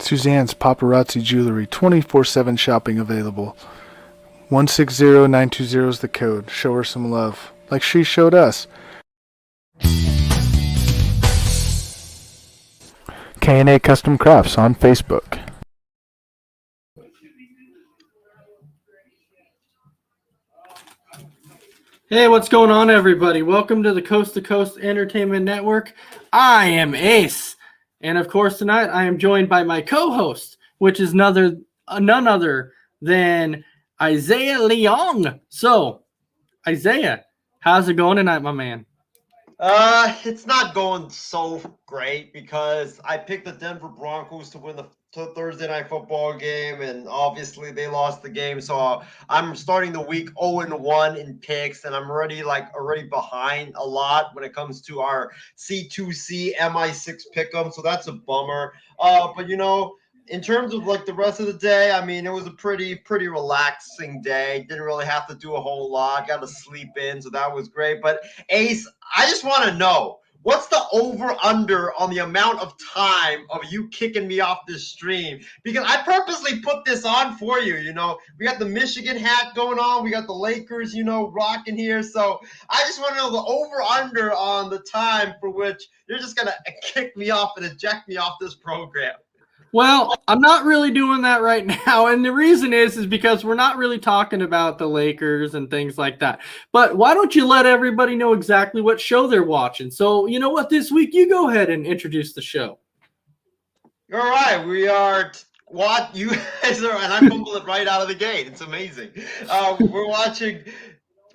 Suzanne's Paparazzi Jewelry, 24/7 shopping available. 160920 is the code. Show her some love, like she showed us. K&A Custom Crafts on Facebook. Hey, what's going on, everybody? Welcome to the Coast to Coast Entertainment Network. I am Ace, and of course, tonight I am joined by my co-host, which is none other than Isiah Leong. So, Isiah, how's it going tonight, my man? It's not going so great because I picked the Denver Broncos to win the Thursday night football game, and obviously they lost the game. So I'm starting the week 0-1 in picks, and I'm already behind a lot when it comes to our C2C MI6 pick'em. So that's a bummer. But in terms of like the rest of the day, I mean, it was a pretty relaxing day. Didn't really have to do a whole lot. Got to sleep in, so that was great. But Ace, I just want to know, what's the over-under on the amount of time of you kicking me off this stream? Because I purposely put this on for you, We got the Michigan hat going on. We got the Lakers, rocking here. So I just want to know the over-under on the time for which you're just going to kick me off and eject me off this program. Well, I'm not really doing that right now, and the reason is because we're not really talking about the Lakers and things like that. But why don't you let everybody know exactly what show they're watching? So, you know what, this week, you go ahead and introduce the show. All right, we are what you guys are, and I fumbled it right out of the gate. It's amazing. We're watching,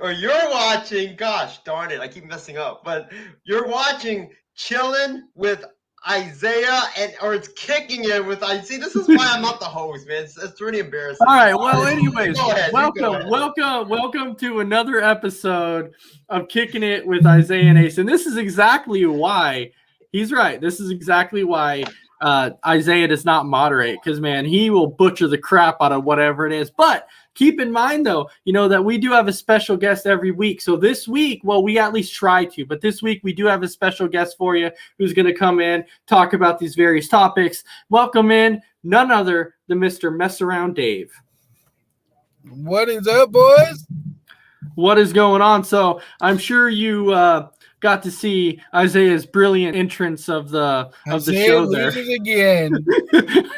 or you're watching, gosh darn it, I keep messing up, but you're watching Chillin' with Isiah, or it's Kicking It with Isiah. See, this is why I'm not the host, man. It's really embarrassing. All right, well, anyways, welcome to another episode of Kicking It with Isiah Ace. And this is exactly why, he's right, this is exactly why Isiah does not moderate, because, man, he will butcher the crap out of whatever it is. But keep in mind, though, that we do have a special guest every week. So this week, well, we at least try to, but this week we do have a special guest for you who's going to come in, talk about these various topics. Welcome in none other than Mr. Mess Around Dave. What is up, boys? What is going on? So I'm sure you got to see Isiah's brilliant entrance of the show there. Loses again.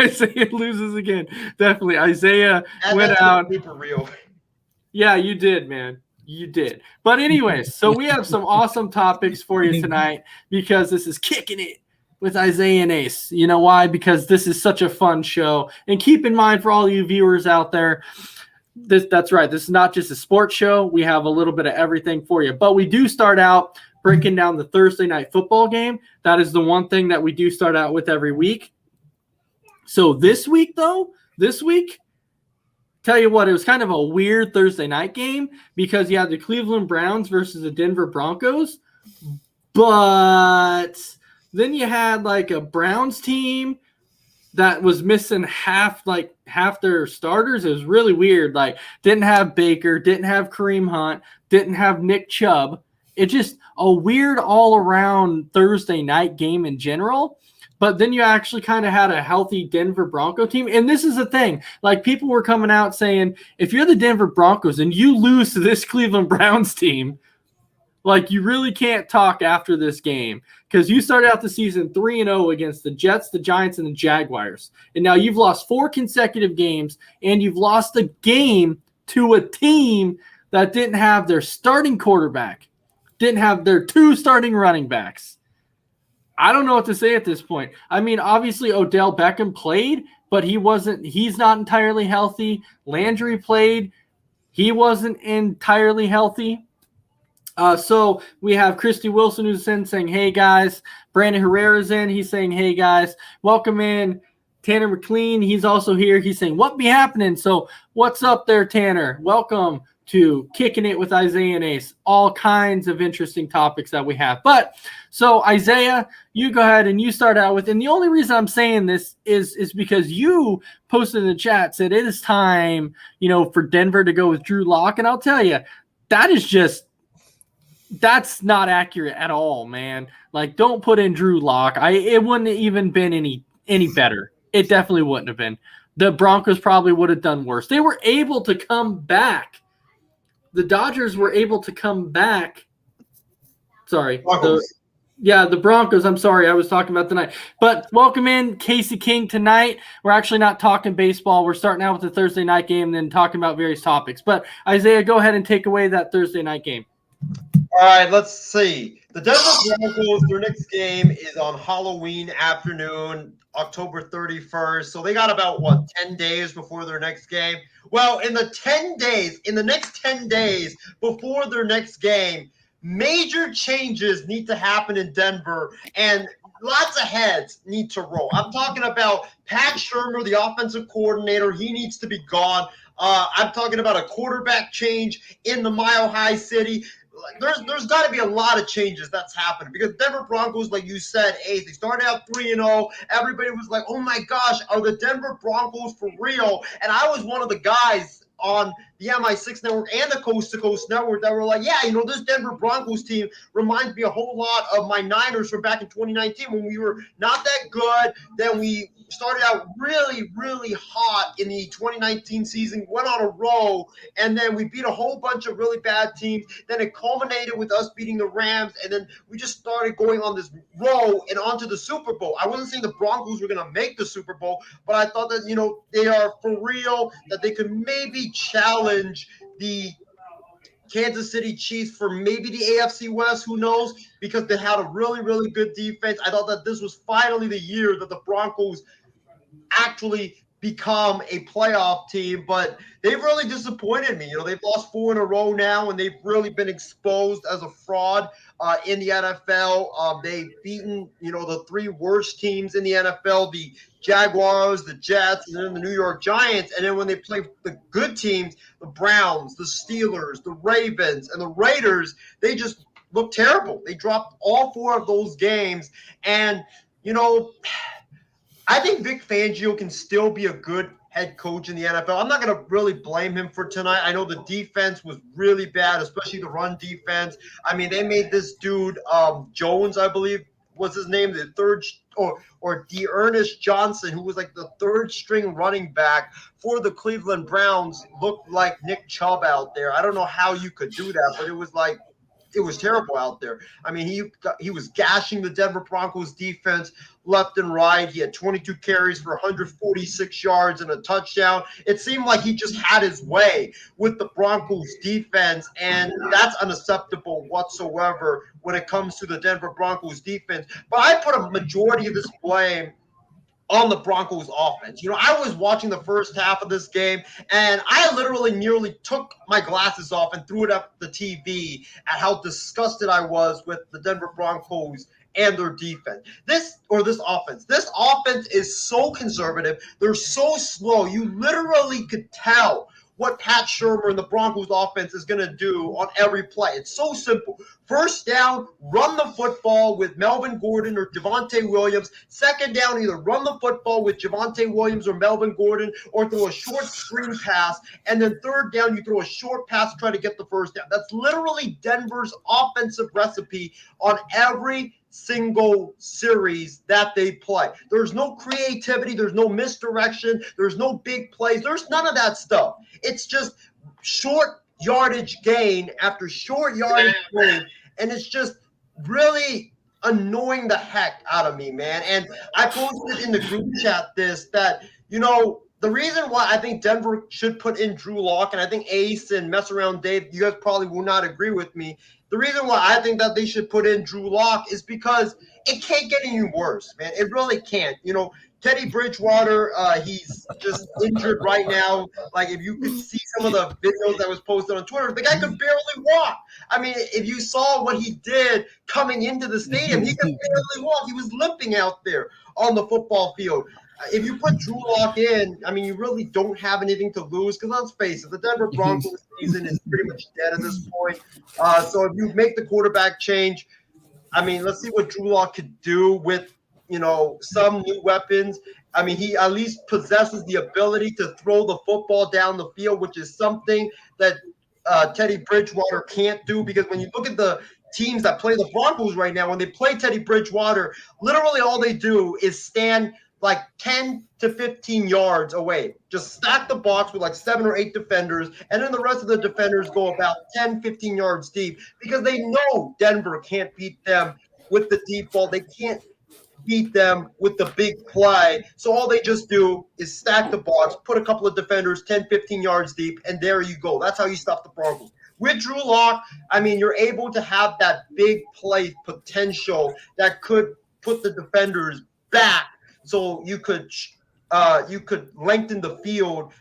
Isiah loses again. Definitely. Isiah went out. Super real. Yeah, you did, man. You did. But anyways, so we have some awesome topics for you tonight because this is Kicking It with Isiah and Ace. You know why? Because this is such a fun show. And keep in mind, for all you viewers out there, that's right. This is not just a sports show. We have a little bit of everything for you. But we do start out breaking down the Thursday night football game. That is the one thing that we do start out with every week. So this week, tell you what, it was kind of a weird Thursday night game because you had the Cleveland Browns versus the Denver Broncos. But then you had like a Browns team that was missing half their starters. It was really weird. Like, didn't have Baker, didn't have Kareem Hunt, didn't have Nick Chubb. It's just a weird all-around Thursday night game in general. But then you actually kind of had a healthy Denver Bronco team. And this is the thing. Like, people were coming out saying, if you're the Denver Broncos and you lose to this Cleveland Browns team, like, you really can't talk after this game because you started out the season 3-0 against the Jets, the Giants, and the Jaguars. And now you've lost 4 consecutive games, and you've lost a game to a team that didn't have their starting quarterback, didn't have their 2 starting running backs. I don't know what to say at this point. I mean, obviously Odell Beckham played, but he's not entirely healthy. Landry played. He wasn't entirely healthy. So we have Christy Wilson who's in saying, hey, guys. Brandon Herrera's in. He's saying, hey, guys. Welcome in. Tanner McLean, he's also here. He's saying, what be happening? So what's up there, Tanner? Welcome to Kicking It with Isiah and Ace. All kinds of interesting topics that we have. But so Isiah, you go ahead and you start out with, and the only reason I'm saying this is because you posted in the chat, said it is time, for Denver to go with Drew Lock. And I'll tell you, that's not accurate at all, man. Like, don't put in Drew Lock. It wouldn't have even been any better. it definitely wouldn't have been. The Broncos probably would have done worse. They were able to come back. The Dodgers were able to come back. Sorry. The Broncos. I'm sorry. I was talking about tonight. But welcome in Casey King tonight. We're actually not talking baseball. We're starting out with the Thursday night game and then talking about various topics. But Isaiah, go ahead and take away that Thursday night game. All right, let's see. The Denver Broncos, their next game is on Halloween afternoon, October 31st. So they got about, 10 days before their next game? Well, in the next 10 days before their next game, major changes need to happen in Denver, and lots of heads need to roll. I'm talking about Pat Shurmur, the offensive coordinator. He needs to be gone. I'm talking about a quarterback change in the Mile High City. There's got to be a lot of changes that's happening because Denver Broncos, like you said, Ace, they started out 3-0. Everybody was like, oh my gosh, are the Denver Broncos for real? And I was one of the guys on the MI6 network and the Coast to Coast network that were like, yeah, this Denver Broncos team reminds me a whole lot of my Niners from back in 2019 when we were not that good. Then we started out really, really hot in the 2019 season, went on a roll, and then we beat a whole bunch of really bad teams. Then it culminated with us beating the Rams, and then we just started going on this roll and onto the Super Bowl. I wasn't saying the Broncos were going to make the Super Bowl, but I thought that, they are for real, that they could maybe challenge the Kansas City Chiefs for maybe the AFC West, who knows, because they had a really, really good defense. I thought that this was finally the year that the Broncos actually become a playoff team, but they've really disappointed me. They've lost 4 in a row now, and they've really been exposed as a fraud in the NFL. They've beaten, the 3 worst teams in the NFL, the Jaguars, the Jets, and then the New York Giants. And then when they play the good teams, the Browns, the Steelers, the Ravens, and the Raiders, they just look terrible. They dropped all 4 of those games. And, I think Vic Fangio can still be a good head coach in the NFL. I'm not going to really blame him for tonight. I know the defense was really bad, especially the run defense. I mean, they made this dude, Jones, I believe was his name, the third or Dearness Johnson, who was like the 3rd string running back for the Cleveland Browns, looked like Nick Chubb out there. I don't know how you could do that, but it was terrible out there. I mean, he was gashing the Denver Broncos defense left and right. He had 22 carries for 146 yards and a touchdown. It seemed like he just had his way with the Broncos defense, and that's unacceptable whatsoever when it comes to the Denver Broncos defense. But I put a majority of this blame on the Broncos offense. I was watching the first half of this game, and I literally nearly took my glasses off and threw it up the TV at how disgusted I was with the Denver Broncos and their defense. This offense. This offense is so conservative. They're so slow. You literally could tell what Pat Shurmur and the Broncos offense is going to do on every play. It's so simple. First down, run the football with Melvin Gordon or Javonte Williams. Second down, either run the football with Javonte Williams or Melvin Gordon or throw a short screen pass. And then third down, you throw a short pass to try to get the first down. That's literally Denver's offensive recipe on every single series that they play. There's no creativity. There's no misdirection. There's no big plays. There's none of that stuff. It's just short yardage gain after short yardage gain. And it's just really annoying the heck out of me, man. And I posted in the group chat that, the reason why I think Denver should put in Drew Lock, and I think Ace and Mess Around Dave, you guys probably will not agree with me. The reason why I think that they should put in Drew Lock is because it can't get any worse, man. It really can't. Teddy Bridgewater, he's just injured right now. Like, if you could see some of the videos that was posted on Twitter, the guy could barely walk. I mean, if you saw what he did coming into the stadium, he could barely walk. He was limping out there on the football field. If you put Drew Lock in, I mean, you really don't have anything to lose because, let's face it, the Denver Broncos season is pretty much dead at this point. So if you make the quarterback change, I mean, let's see what Drew Lock could do with, some new weapons. I mean, he at least possesses the ability to throw the football down the field, which is something that Teddy Bridgewater can't do, because when you look at the teams that play the Broncos right now, when they play Teddy Bridgewater, literally all they do is stand like 10 to 15 yards away. Just stack the box with like 7 or 8 defenders, and then the rest of the defenders go about 10, 15 yards deep because they know Denver can't beat them with the deep ball. They can't beat them with the big play. So all they just do is stack the box, put a couple of defenders 10, 15 yards deep, and there you go. That's how you stop the Broncos. With Drew Lock, I mean, you're able to have that big play potential that could put the defenders back, so you could lengthen the field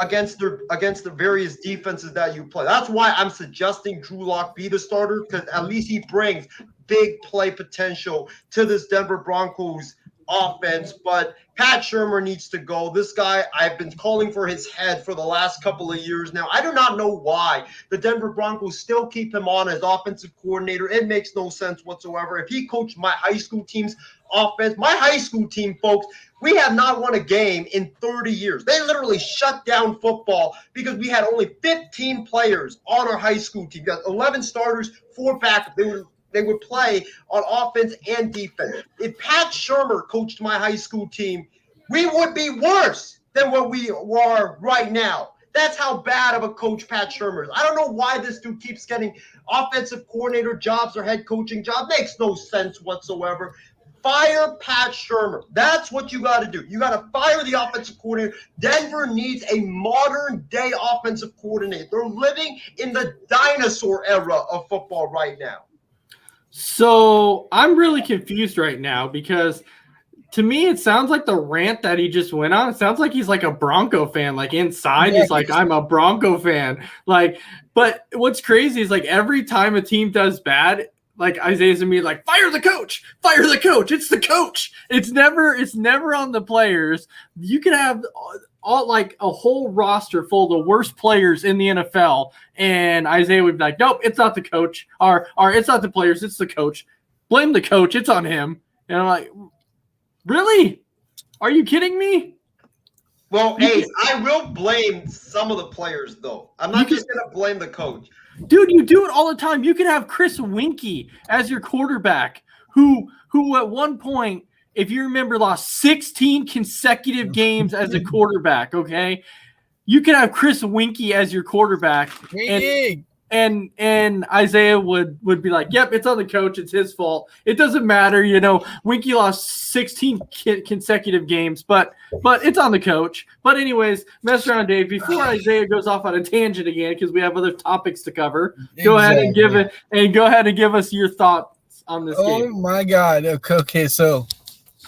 against the various defenses that you play. That's why I'm suggesting Drew Lock be the starter, because at least he brings big play potential to this Denver Broncos offense. But Pat Shurmur needs to go. This guy, I've been calling for his head for the last couple of years now. I do not know why the Denver Broncos still keep him on as offensive coordinator. It makes no sense whatsoever. If he coached my high school team's offense, my high school team, folks, we have not won a game in 30 years. They literally shut down football because we had only 15 players on our high school team. We got 11 starters, 4 backups. They would play on offense and defense. If Pat Shurmur coached my high school team, we would be worse than what we are right now. That's how bad of a coach Pat Shurmur is. I don't know why this dude keeps getting offensive coordinator jobs or head coaching jobs. Makes no sense whatsoever. Fire Pat Shurmur. That's what you got to do. You got to fire the offensive coordinator. Denver needs a modern-day offensive coordinator. They're living in the dinosaur era of football right now. So I'm really confused right now because to me it sounds like the rant that he just went on. It sounds like he's like a Bronco fan. Like inside, he's like, I'm a Bronco fan. Like, but what's crazy is like every time a team does bad, like Isaiah's gonna be like, fire the coach, fire the coach. It's the coach. It's never on the players. You can have all like a whole roster full of the worst players in the NFL, and Isaiah would be like, nope, it's not the coach, or it's not the players, it's the coach. Blame the coach, it's on him. And I'm like, really? Are you kidding me? Well, Ace, I will blame some of the players, though. I'm not just going to blame the coach. Dude, you do it all the time. You can have Chris Winkie as your quarterback, who at one point, if you remember, lost 16 consecutive games as a quarterback, okay? You can have Chris Winkie as your quarterback. And Isaiah would be like, yep, it's on the coach. It's his fault. It doesn't matter. You know, Winkie lost 16 consecutive games, but it's on the coach. But anyways, mess around, Dave. Before Isaiah goes off on a tangent again, because we have other topics to cover, go ahead and give us your thoughts on this game. Oh, my God. Okay, so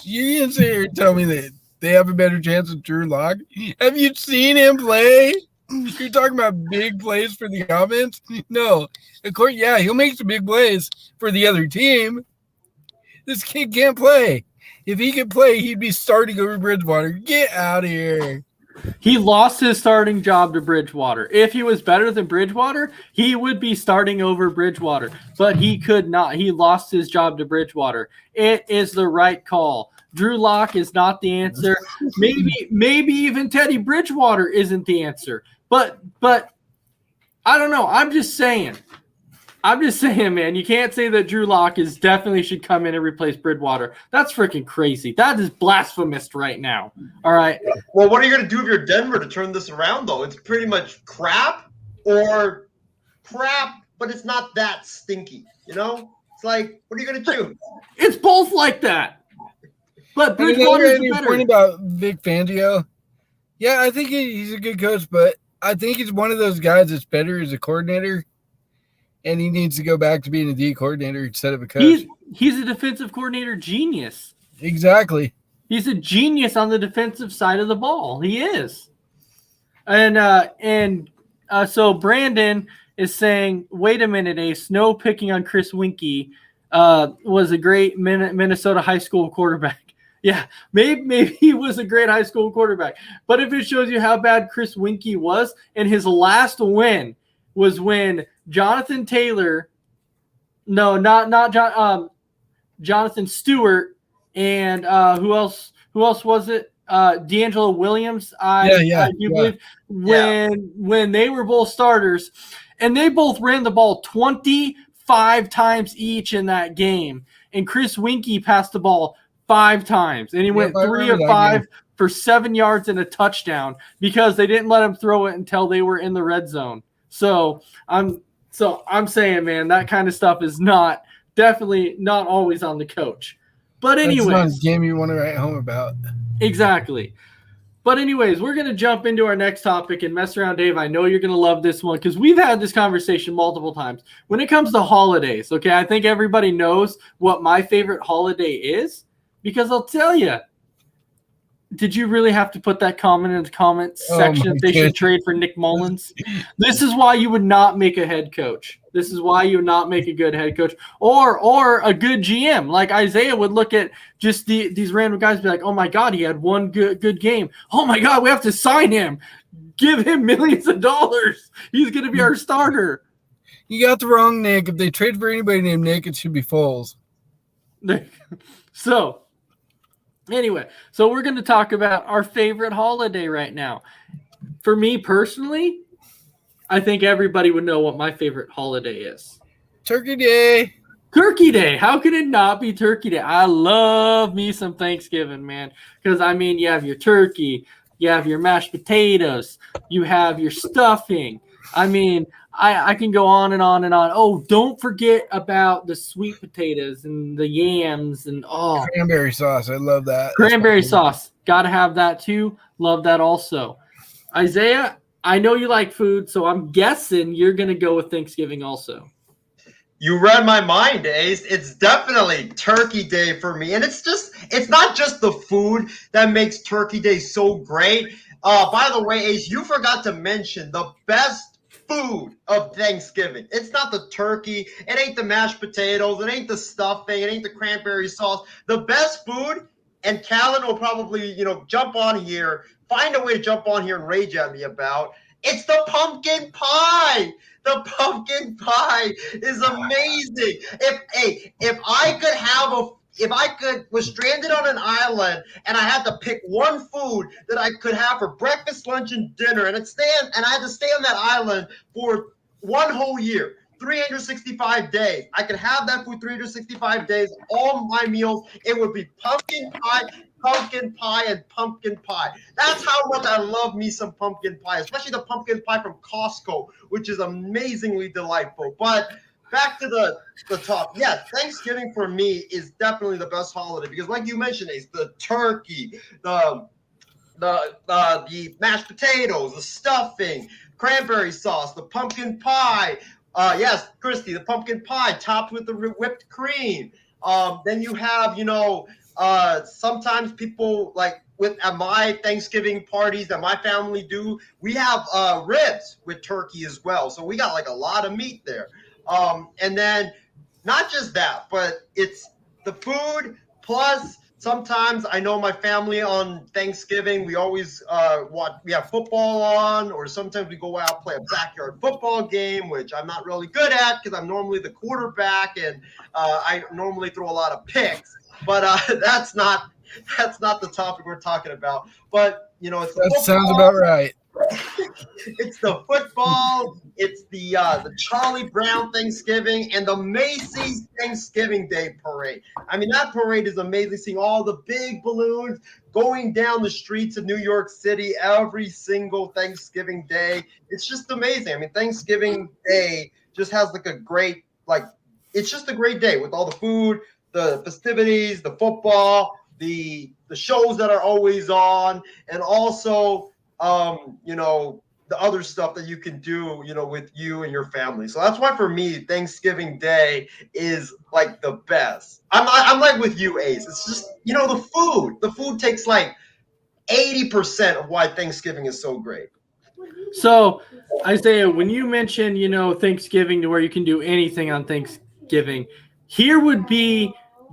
you didn't sit here and tell me that they have a better chance of Drew Lock. Have you seen him play? You're talking about big plays for the offense? No. Of course, yeah, he'll make some big plays for the other team. This kid can't play. If he could play, he'd be starting over Bridgewater. Get out of here. He lost his starting job to Bridgewater. If he was better than Bridgewater, he would be starting over Bridgewater. But he could not. He lost his job to Bridgewater. It is the right call. Drew Lock is not the answer. Maybe even Teddy Bridgewater isn't the answer. But I don't know. I'm just saying, man. You can't say that Drew Lock definitely should come in and replace Bridgewater. That's freaking crazy. That is blasphemous right now. All right. Well, what are you going to do if you're Denver to turn this around, though? It's pretty much crap, but it's not that stinky. You know, it's like, what are you going to do? It's both like that. But Bridgewater's better. Point about Vic Fangio. Yeah, I think he's a good coach, but I think he's one of those guys that's better as a coordinator, and he needs to go back to being a D coordinator instead of a coach. He's a defensive coordinator genius. Exactly. He's a genius on the defensive side of the ball. He is. And so Brandon is saying, wait a minute, Ace, no picking on Chris Winkie, was a great Minnesota high school quarterback. Yeah, maybe he was a great high school quarterback. But if it shows you how bad Chris Winkie was, and his last win was when Jonathan Taylor, no, not John, Jonathan Stewart, and who else was it? D'Angelo Williams, believe, when they were both starters, and they both ran the ball 25 times each in that game, and Chris Winkie passed the ball 5 times, and he went I 3 remember of that 5 game. for 7 yards and a touchdown because they didn't let him throw it until they were in the red zone. So I'm saying, man, that kind of stuff is definitely not always on the coach. But That's not a anyways, game you want to write home about. exactly. But anyways, we're going to jump into our next topic and mess around, Dave. I know you're going to love this one because we've had this conversation multiple times. When it comes to holidays, okay, I think everybody knows what my favorite holiday is because I'll tell you. Did you really have to put that comment in the comments section if they should trade for Nick Mullins? This is why you would not make a head coach. This is why you would not make a good head coach or a good GM. Like Isiah would look at just these random guys and be like, oh, my God, he had one good game. Oh, my God, we have to sign him. Give him millions of dollars. He's going to be our starter. You got the wrong Nick. If they trade for anybody named Nick, it should be Foles. So, anyway, so we're going to talk about our favorite holiday right now. For me personally, I think everybody would know what my favorite holiday is. Turkey Day. Turkey Day. How could it not be Turkey Day? I love me some Thanksgiving, man. Because, I mean, you have your turkey, you have your mashed potatoes, you have your stuffing. I mean, I can go on and on and on. Oh, don't forget about the sweet potatoes and the yams and Cranberry sauce. I love that. Cranberry sauce. Got to have that too. Love that also. Isiah, I know you like food, so I'm guessing you're going to go with Thanksgiving also. You read my mind, Ace. It's definitely Turkey Day for me. And it's not just the food that makes Turkey Day so great. By the way, Ace, you forgot to mention the best food of Thanksgiving. It's not the turkey. It ain't the mashed potatoes. It ain't the stuffing. It ain't the cranberry sauce. The best food, and Callan will probably, jump on here, find a way to jump on here and rage at me about, it's the pumpkin pie. The pumpkin pie is amazing. If I was stranded on an island and I had to pick one food that I could have for breakfast, lunch, and dinner, and I had to stay on that island for one whole year, 365 days. I could have that food 365 days, all my meals. It would be pumpkin pie, and pumpkin pie. That's how much I love me some pumpkin pie, especially the pumpkin pie from Costco, which is amazingly delightful. But back to the top. Yeah, Thanksgiving for me is definitely the best holiday because, like you mentioned, Ace, the turkey, the mashed potatoes, the stuffing, cranberry sauce, the pumpkin pie. Yes, Christy, the pumpkin pie topped with the whipped cream. Then you have, sometimes people at my Thanksgiving parties that my family do, we have ribs with turkey as well. So we got a lot of meat there. And then not just that, but it's the food plus sometimes I know my family on Thanksgiving, we always we have football on, or sometimes we go out, play a backyard football game, which I'm not really good at because I'm normally the quarterback and I normally throw a lot of picks, but that's not the topic we're talking about. But, it's the that sounds about right. It's the football, it's the Charlie Brown Thanksgiving, and the Macy's Thanksgiving Day Parade. I mean, that parade is amazing, seeing all the big balloons going down the streets of New York City every single Thanksgiving Day. It's just amazing. I mean, Thanksgiving Day just has it's just a great day with all the food, the festivities, the football, the shows that are always on, and also the other stuff that you can do, with you and your family. So that's why for me, Thanksgiving Day is the best. I'm like with you, Ace. It's just, the food. The food takes 80% of why Thanksgiving is so great. So, Isiah, when you mention, Thanksgiving to where you can do anything on Thanksgiving, here would be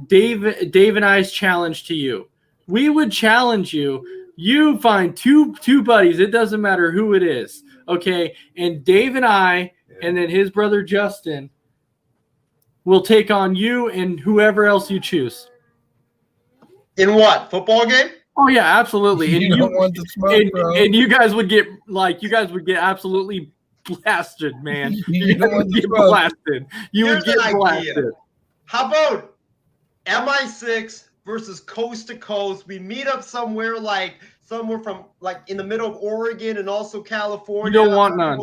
Dave and I's challenge to you. We would challenge you. You find two buddies. It doesn't matter who it is. Okay. And Dave and I, and then his brother Justin, will take on you and whoever else you choose. In what? Football game? Oh yeah, absolutely. And you don't want the smoke, bro. And you guys would get absolutely blasted, man. You would get blasted. You would get blasted. How about MI6 versus coast to coast. We meet up somewhere from like in the middle of Oregon and also California. You don't want none.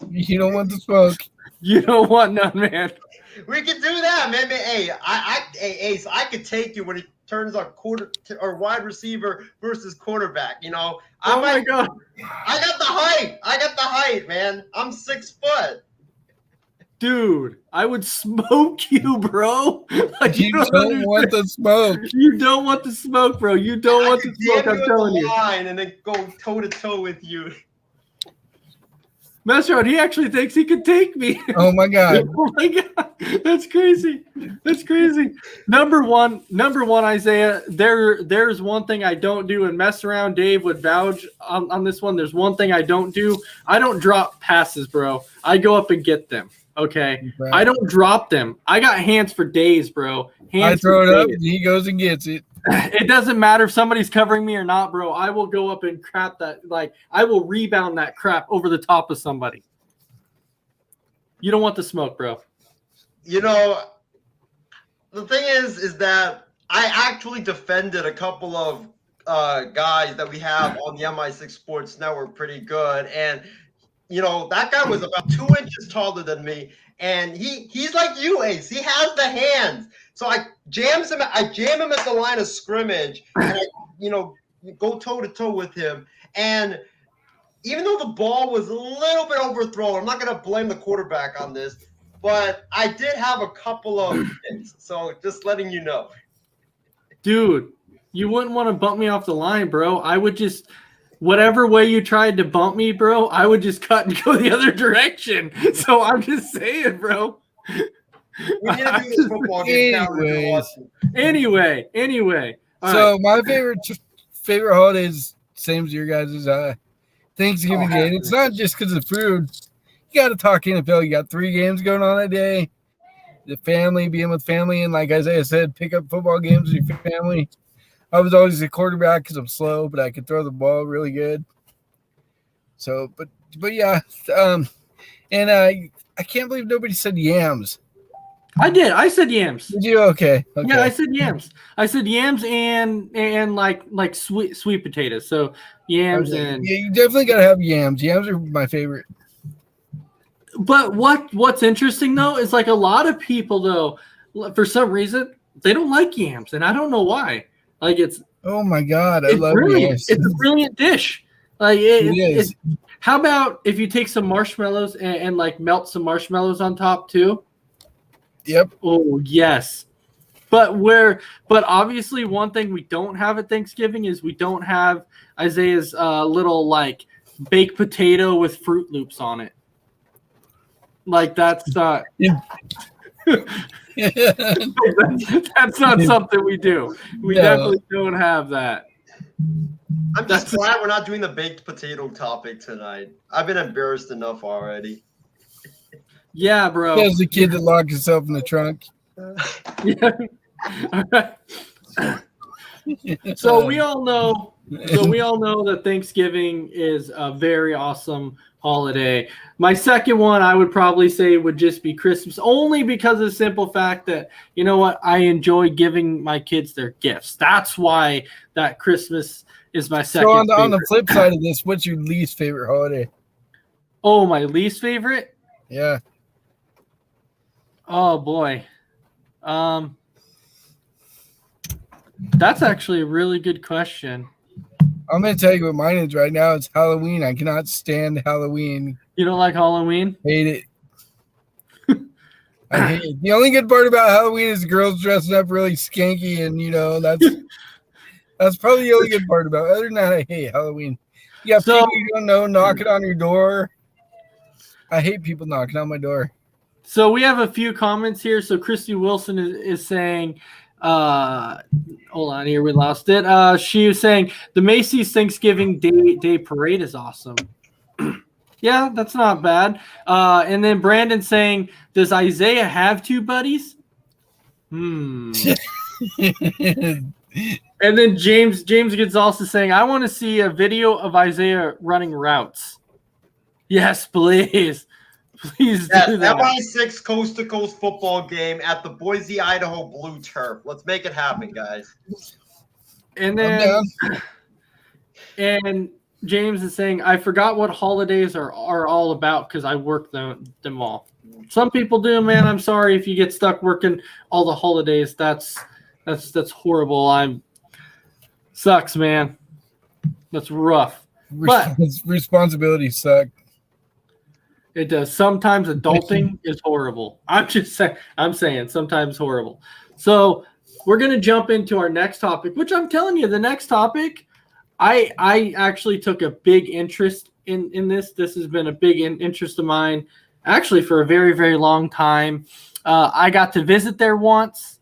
You don't want the smoke. You don't want none, man. We can do that, man. Hey, Ace, I could take you when he turns on wide receiver versus quarterback. My God. I got the height, man. I'm 6 foot. Dude, I would smoke you, bro. Like, You don't want the smoke. You don't want the smoke, bro. You don't want the smoke. I'm telling you. Line and then go toe to toe with you. Mess he actually thinks he could take me. Oh my God. Oh my God. That's crazy. That's crazy. Number one, Isiah, there's one thing I don't do, and Mess Around Dave would vouch on this one. There's one thing I don't do. I don't drop passes, bro. I go up and get them. Okay. I don't drop them. I got hands for days, bro. I throw it up and he goes and gets it. It doesn't matter if somebody's covering me or not, bro. I will go up and crap that, like, I will rebound that crap over the top of somebody. You don't want the smoke, bro. The thing is that I actually defended a couple of guys that we have on the MI6 Sports Network pretty good. And, that guy was about 2 inches taller than me. And he's like you, Ace. He has the hands. So I jam him at the line of scrimmage, and I, go toe to toe with him. And even though the ball was a little bit overthrown, I'm not going to blame the quarterback on this, but I did have a couple of hits. So just letting you know. Dude, you wouldn't want to bump me off the line, bro. I would just, whatever way you tried to bump me, bro, I would just cut and go the other direction. So I'm just saying, bro. We need to do this football game. Anyway. So my favorite holiday is same as your guys' Thanksgiving Day. And it's not just because of food. You got to talk NFL. You got 3 games going on that day. The family, being with family, and like Isiah said, pick up football games with your family. I was always a quarterback because I'm slow, but I could throw the ball really good. So, but yeah, and I can't believe nobody said yams. I did. I said yams. Did you? Okay. Yeah, I said yams. I said yams and like sweet potatoes. So yams and yeah, you definitely gotta have yams. Yams are my favorite. But what's interesting though is like a lot of people though, for some reason they don't like yams, and I don't know why. Like oh my God, I love yams. It's a brilliant dish. Like it is. How about if you take some marshmallows and like melt some marshmallows on top too? Yep. Oh yes, but obviously one thing we don't have at Thanksgiving is we don't have Isiah's little like baked potato with Fruit Loops on it. Like that's not that's not something we do. We definitely don't have that. I'm just glad we're not doing the baked potato topic tonight. I've been embarrassed enough already. Yeah, bro. There's the kid that locked himself in the trunk. Yeah. All right. So we all know that Thanksgiving is a very awesome holiday. My second one I would probably say would just be Christmas, only because of the simple fact that, you know what, I enjoy giving my kids their gifts. That's why that Christmas is my second. So on the flip side of this, what's your least favorite holiday? Oh, my least favorite? Yeah. Oh boy. That's actually a really good question. I'm going to tell you what mine is right now. It's Halloween. I cannot stand Halloween. You don't like Halloween? Hate it. I hate it. The only good part about Halloween is the girls dressing up really skanky, and that's probably the only good part about it. Other than that, I hate Halloween. You got people you don't know knocking on your door. I hate people knocking on my door. So we have a few comments here. So Christy Wilson is saying, hold on here, we lost it. She was saying the Macy's Thanksgiving Day Parade is awesome. Yeah, that's not bad. And then Brandon saying, does Isiah have 2 buddies? And then James gets also saying, I want to see a video of Isiah running routes. Yes, please. Please Yes, do that. MI6 Coast to Coast football game at the Boise, Idaho Blue Turf. Let's make it happen, guys. And I'm then, down. and James is saying, I forgot what holidays are all about because I work them all. Some people do, man. I'm sorry if you get stuck working all the holidays. That's horrible. Sucks, man. That's rough. But Responsibilities suck. it does. Sometimes adulting is horrible. I'm saying sometimes horrible. So we're gonna jump into our next topic, which I'm telling you, the next topic, I actually took a big interest in this. This has been a big interest of mine, actually, for a very, very long time. I got to visit there once.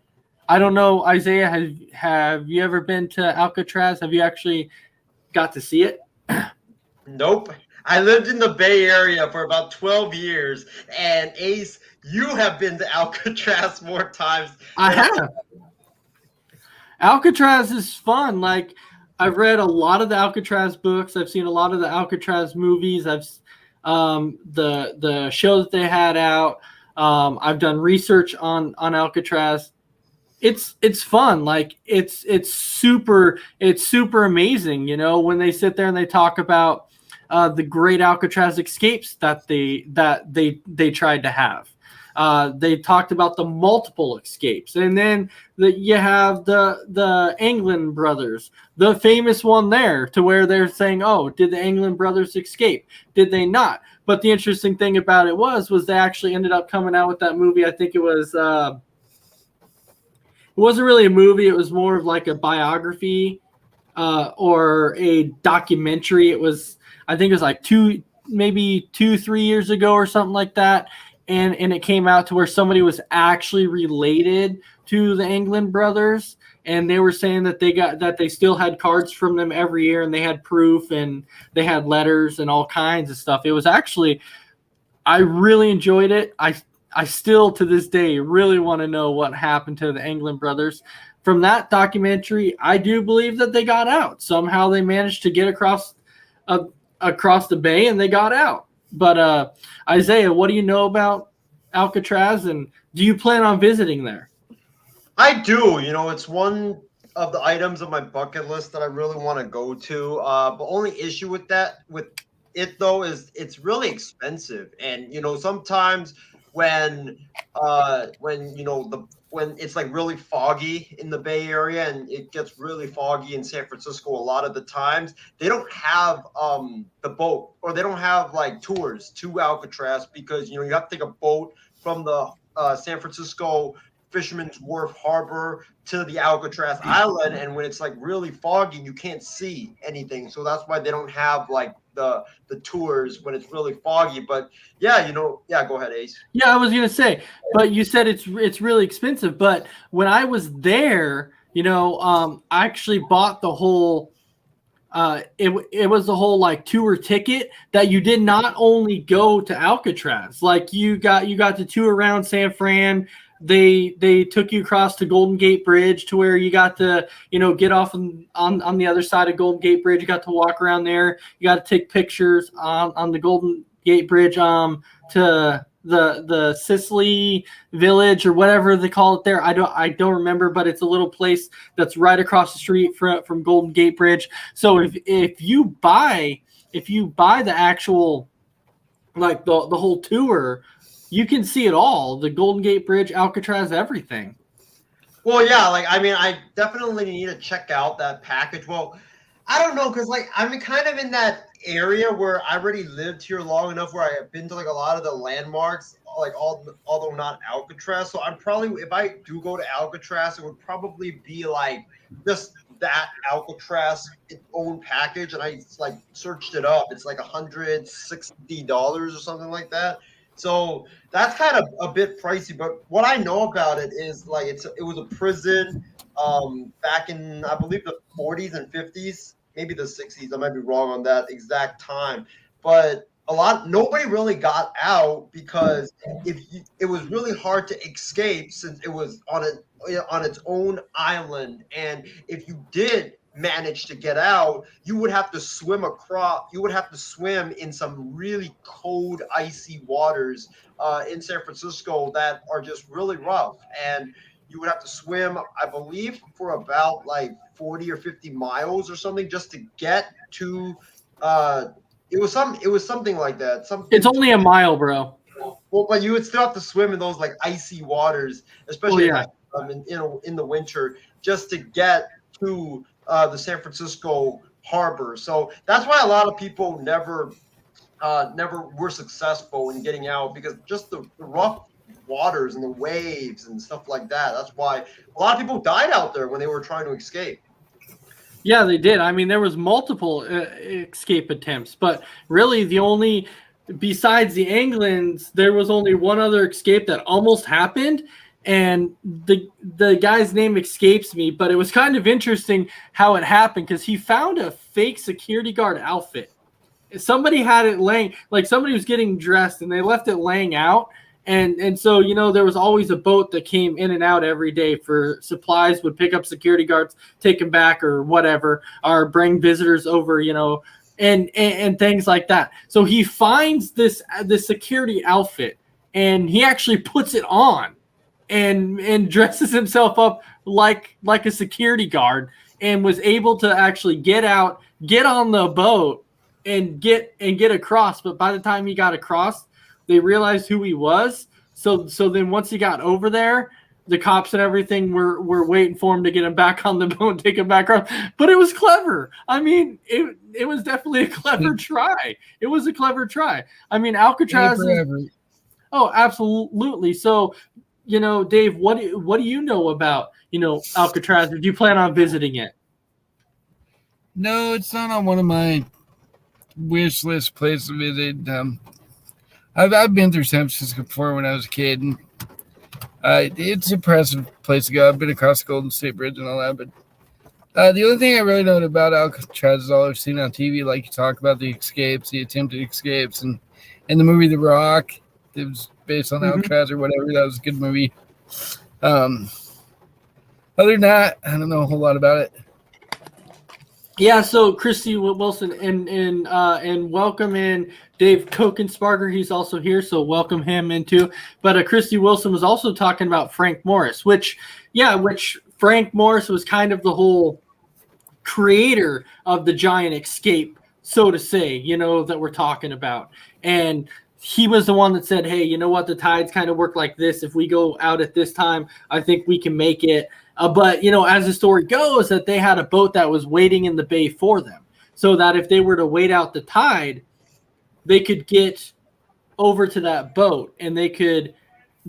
I don't know, Isaiah, have you ever been to Alcatraz? Have you actually got to see it? Nope. I lived in the Bay Area for about 12 years, and Ace, you have been to Alcatraz more times. I have. Alcatraz is fun. Like, I've read a lot of the Alcatraz books. I've seen a lot of the Alcatraz movies. I've the show that they had out. I've done research on Alcatraz. It's fun. Like, it's super amazing. You know, when they sit there and they talk about the great Alcatraz escapes that they tried to have. They talked about the multiple escapes, and then you have the Anglin brothers, the famous one there, to where they're saying, "Oh, did the Anglin brothers escape? Did they not?" But the interesting thing about it was they actually ended up coming out with that movie. I think it was. It wasn't really a movie. It was more of like a biography or a documentary. It was, I think it was like 3 years ago or something like that. And it came out to where somebody was actually related to the Anglin brothers. And they were saying that they still had cards from them every year, and they had proof, and they had letters and all kinds of stuff. It was actually, I really enjoyed it. I still, to this day, really want to know what happened to the Anglin brothers. From that documentary, I do believe that they got out. Somehow they managed to get across the bay, and they got out. But Isaiah, what do you know about Alcatraz, and do you plan on visiting there? I do. You know, it's one of the items on my bucket list that I really want to go to. The only issue with it though is it's really expensive, and you know, sometimes when when it's like really foggy in the Bay Area, and it gets really foggy in San Francisco a lot of the times, they don't have the boat, or they don't have like tours to Alcatraz, because you know, you have to take a boat from the San Francisco Fisherman's Wharf Harbor to the Alcatraz Island, and when it's like really foggy, you can't see anything. So that's why they don't have like the tours when it's really foggy. But yeah, you know, yeah, go ahead, Ace. Yeah, I was gonna say, but you said it's really expensive. But when I was there, you know, I actually bought the whole. It was the whole like tour ticket that you did not only go to Alcatraz, like you got to tour around San Fran. They took you across to Golden Gate Bridge, to where you got to, you know, get off on the other side of Golden Gate Bridge. You got to walk around there. You got to take pictures on the Golden Gate Bridge to the Sicily Village, or whatever they call it there. I don't remember, but it's a little place that's right across the street from Golden Gate Bridge. So if you buy the actual, like the whole tour, you can see it all: the Golden Gate Bridge, Alcatraz, everything. Well, yeah, like I mean, I definitely need to check out that package. Well, I don't know, because like I'm kind of in that area where I already lived here long enough where I have been to like a lot of the landmarks, like although not Alcatraz. So I'm probably, if I do go to Alcatraz, it would probably be like just that Alcatraz its own package. And I like searched it up. It's like $160 or something like that. So that's kind of a bit pricey. But what I know about it is like it was a prison back in, I believe, the 40s and 50s, maybe the 60s. I might be wrong on that exact time, but nobody really got out, because it was really hard to escape, since it was on its own island. And if you did manage to get out, you would have to swim across. You would have to swim in some really cold, icy waters in San Francisco that are just really rough, and you would have to swim, I believe, for about like 40 or 50 miles or something just to get to. It was something like that. It's only a mile, bro. Well, but you would still have to swim in those like icy waters, especially yeah. in the winter, just to get to the San Francisco harbor. So that's why a lot of people never were successful in getting out, because just the rough waters and the waves and stuff like that. That's why a lot of people died out there when they were trying to escape. Yeah, they did. I mean, there was multiple escape attempts, but really besides the Anglicans, there was only one other escape that almost happened, and the guy's name escapes me, but it was kind of interesting how it happened because he found a fake security guard outfit. Somebody had it laying, like somebody was getting dressed and they left it laying out. And so, there was always a boat that came in and out every day for supplies, would pick up security guards, take them back or whatever, or bring visitors over, and things like that. So he finds this security outfit and he actually puts it on and dresses himself up like a security guard, and was able to actually get out, get on the boat and get across. But by the time he got across, they realized who he was. So then once he got over there, the cops and everything were waiting for him to get him back on the boat and take him back around. But it was clever. I mean, it was definitely a clever try. It was a clever try. I mean, Alcatraz. Oh, absolutely. So, Dave, what do you know about, Alcatraz? Do you plan on visiting it? No, it's not on one of my wish list places to visit. I've been through San Francisco before when I was a kid, and it's an impressive place to go. I've been across the Golden State Bridge and all that, but the only thing I really know about Alcatraz is all I've seen on TV, like you talk about the escapes, the attempted escapes, and the movie The Rock. It was based on Alcatraz or whatever. That was a good movie. Other than that, I don't know a whole lot about it. Yeah, so Christy Wilson and welcome in Dave Kokensparger. He's also here, so welcome him in too. But Christy Wilson was also talking about Frank Morris, which Frank Morris was kind of the whole creator of the giant escape, so to say, that we're talking about. And he was the one that said, hey, you know what? The tides kind of work like this. If we go out at this time, I think we can make it. But, as the story goes, that they had a boat that was waiting in the bay for them, so that if they were to wait out the tide, they could get over to that boat and they could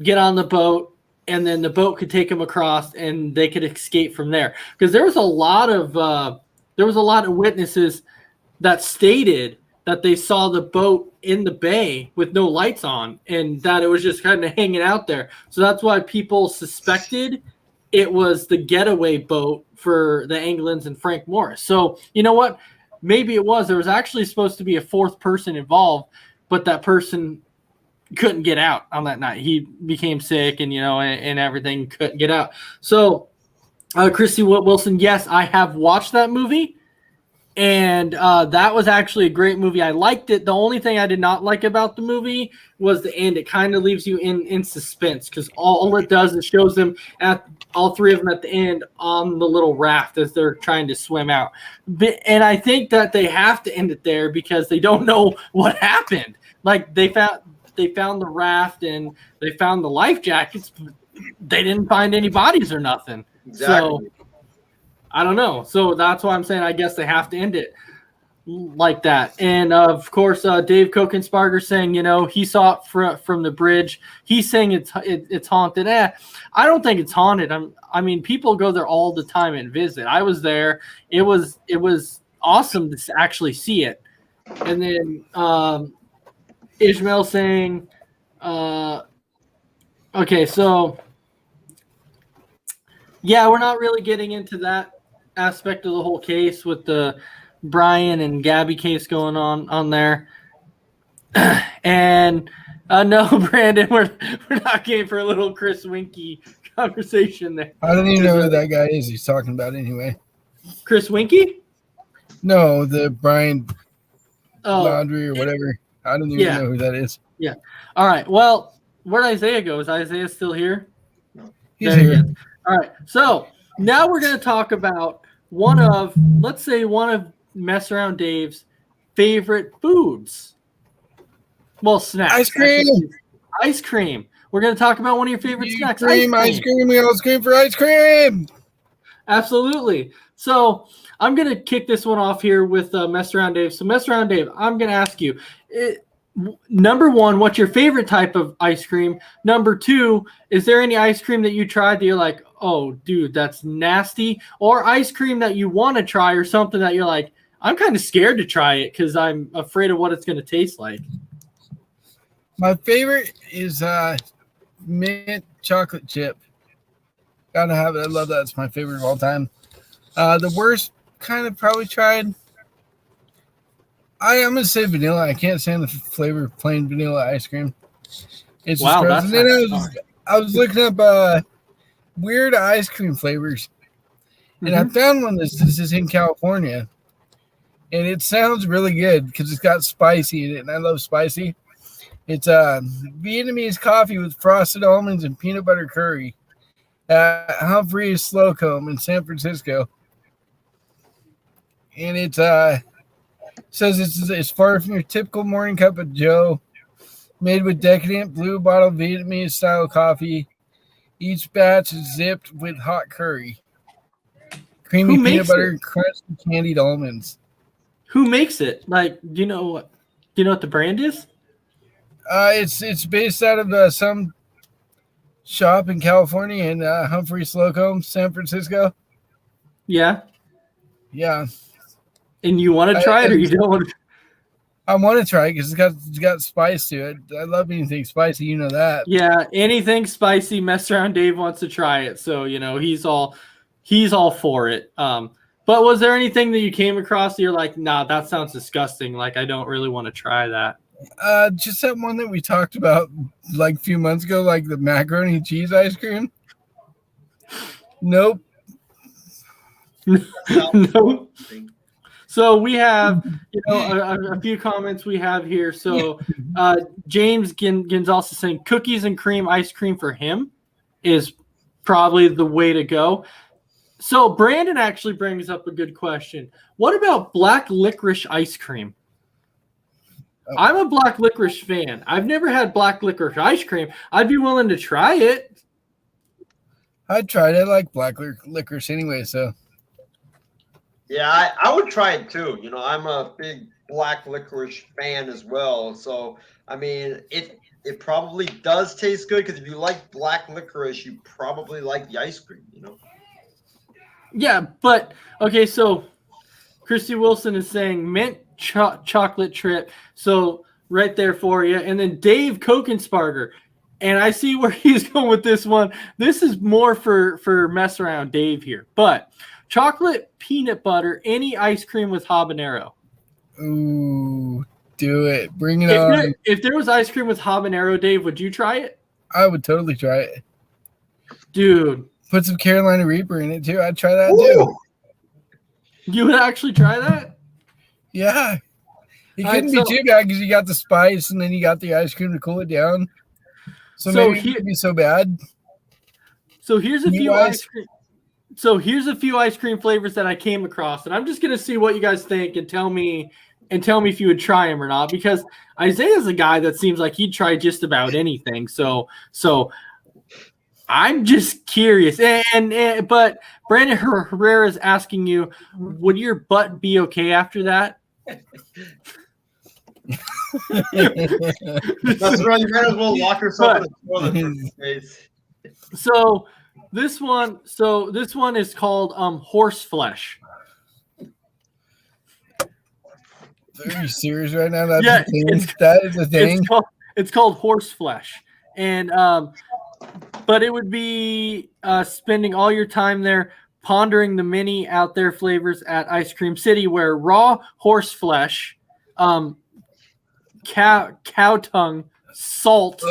get on the boat, and then the boat could take them across and they could escape from there. Because there was a lot of witnesses that stated that they saw the boat in the bay with no lights on and that it was just kind of hanging out there. So that's why people suspected it was the getaway boat for the Anglicans and Frank Morris. So you know what? Maybe it was. There was actually supposed to be a fourth person involved, but that person couldn't get out on that night. He became sick and, and everything, couldn't get out. So Christy Wilson, yes, I have watched that movie. And that was actually a great movie. I liked it. The only thing I did not like about the movie was the end. It kind of leaves you in suspense because all it does is shows them at all three of them at the end on the little raft as they're trying to swim out. And I think that they have to end it there because they don't know what happened. Like they found the raft and they found the life jackets, but they didn't find any bodies or nothing. Exactly. So I don't know. So that's why I'm saying I guess they have to end it like that. And, of course, Dave Kokensparger saying, he saw it from the bridge. He's saying it's haunted. I don't think it's haunted. I mean, people go there all the time and visit. I was there. It was awesome to actually see it. And then Ishmael saying, okay, so, yeah, we're not really getting into that aspect of the whole case with the Brian and Gabby case going on there. And no, Brandon, we're not game for a little Chris Winky conversation there. I don't even know who that guy is he's talking about anyway. Chris Winky? No, the Brian Oh, Laundry or whatever. I don't even know who that is. Yeah. All right. Well, where'd Isaiah go? Is Isaiah still here? He's There he here. is. All right. So now we're going to talk about one of Mess Around Dave's favorite foods. Well, snacks. Ice cream. Ice cream. We're going to talk about one of your favorite snacks. Ice cream. We all scream for ice cream. Absolutely. So I'm going to kick this one off here with Mess Around Dave. So Mess Around Dave, I'm going to ask you, number one, what's your favorite type of ice cream? Number two, is there any ice cream that you tried that you're like, oh, dude, that's nasty? Or ice cream that you want to try or something that you're like, I'm kind of scared to try it because I'm afraid of what it's going to taste like. My favorite is mint chocolate chip. Gotta have it. I love that. It's my favorite of all time. The worst kind of probably tried. I'm gonna say vanilla. I can't stand the flavor of plain vanilla ice cream. It's Wow, just gross. And then I was looking up weird ice cream flavors, and I found one this is in California, and it sounds really good because it's got spicy in it, and I love spicy. It's Vietnamese coffee with frosted almonds and peanut butter curry at Humphrey's Slocombe in San Francisco. And it says it's far from your typical morning cup of joe, made with decadent blue bottle Vietnamese style coffee. Each batch is zipped with hot curry, creamy peanut butter, and crunched candied almonds. Who makes it? Like, do you know what the brand is? It's based out of some shop in California in Humphrey Slocombe, San Francisco. Yeah. Yeah. And you want to try it or you don't want to? I want to try it because it's got spice to it. I love anything spicy, you know that. Yeah, anything spicy, Mess Around Dave wants to try it. So, he's all for it. But was there anything that you came across that you're like, nah, that sounds disgusting. Like, I don't really want to try that. Just that one that we talked about like a few months ago, like the macaroni and cheese ice cream. Nope. Nope. So we have, a few comments we have here. So James Gonzalez is saying cookies and cream ice cream for him is probably the way to go. So Brandon actually brings up a good question. What about black licorice ice cream? I'm a black licorice fan. I've never had black licorice ice cream. I'd be willing to try it. I'd try it. I like black licorice anyway, so. Yeah, I would try it too. I'm a big black licorice fan as well. So, I mean, it probably does taste good because if you like black licorice, you probably like the ice cream, Yeah, but, okay, so Christy Wilson is saying mint chocolate trip. So right there for you. And then Dave Kokensparger. And I see where he's going with this one. This is more for Mess Around Dave here. But chocolate, peanut butter, any ice cream with habanero. Ooh, do it. Bring it on. If there was ice cream with habanero, Dave, would you try it? I would totally try it. Dude. Put some Carolina Reaper in it, too. I'd try that, too. You would actually try that? Yeah. It couldn't be too bad because you got the spice and then you got the ice cream to cool it down. So maybe it wouldn't be so bad. So here's a few ice cream. So here's a few ice cream flavors that I came across, and I'm just gonna see what you guys think and tell me if you would try them or not. Because Isaiah's a guy that seems like he'd try just about anything. So I'm just curious. But Brandon Herrera is asking you, would your butt be okay after that? That's right. You might as well lock yourself in the toilet for space. So this one is called horse flesh. Are you serious right now? That's yeah, a thing. That is a thing. It's called horse flesh, and but it would be spending all your time there pondering the many out there flavors at Ice Cream City, where raw horse flesh, cow tongue, salt,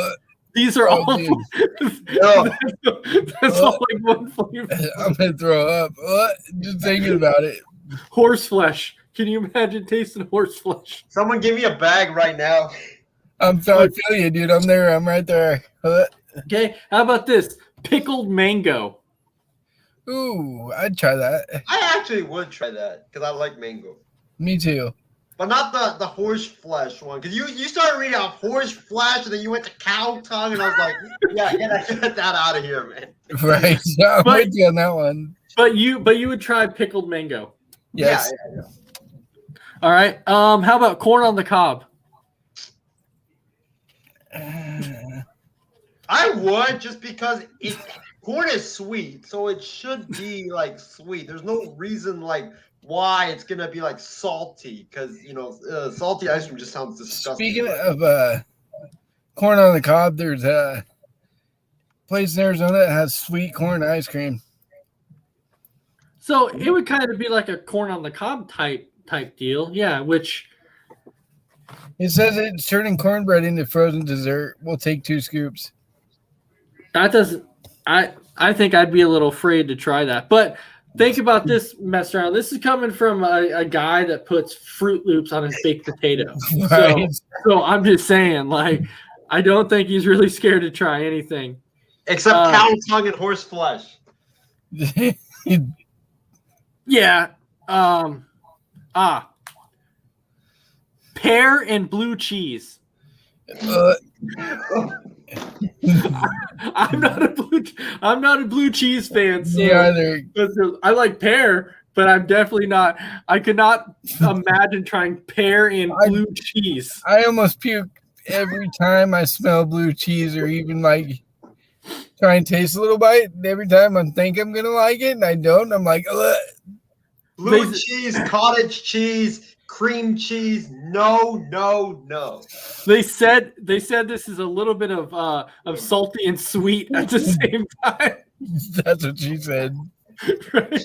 These are all. dude. No. That's all like one flavor. I'm gonna throw up. What? Just thinking about it. Horse flesh. Can you imagine tasting horse flesh? Someone give me a bag right now. I feel you, dude. I'm there. I'm right there. Okay, how about this? Pickled mango. Ooh, I'd try that. I actually would try that because I like mango. Me too. But not the horse flesh one. Because you started reading out horse flesh and then you went to cow tongue and I was like, yeah, get that out of here, man. Right. So I'm with you on that one. But you would try pickled mango. Yes. Yeah. All right. How about corn on the cob? I would just because corn is sweet, so it should be like sweet. There's no reason like why it's gonna be like salty because salty ice cream just sounds disgusting. Speaking of corn on the cob, there's a place in Arizona that has sweet corn ice cream. So it would kind of be like a corn on the cob type deal, yeah. Which It says it's turning cornbread into frozen dessert. We'll take 2 scoops. that doesn't. I think I'd be a little afraid to try that. But think about this mess around. This is coming from a guy that puts Fruit Loops on his baked potato. Right. So I'm just saying, like, I don't think he's really scared to try anything. Except cow tongue and horse flesh. Yeah. Pear and blue cheese. I'm not a blue cheese fan. So either. I like pear, but I'm definitely not. I could not imagine trying pear and blue cheese. I almost puke every time I smell blue cheese or even like try and taste a little bite. Every time I think I'm gonna like it and I don't, I'm like, ugh. Blue cheese, cottage cheese, cream cheese. No. They said this is a little bit of salty and sweet at the same time. That's what she said. Right?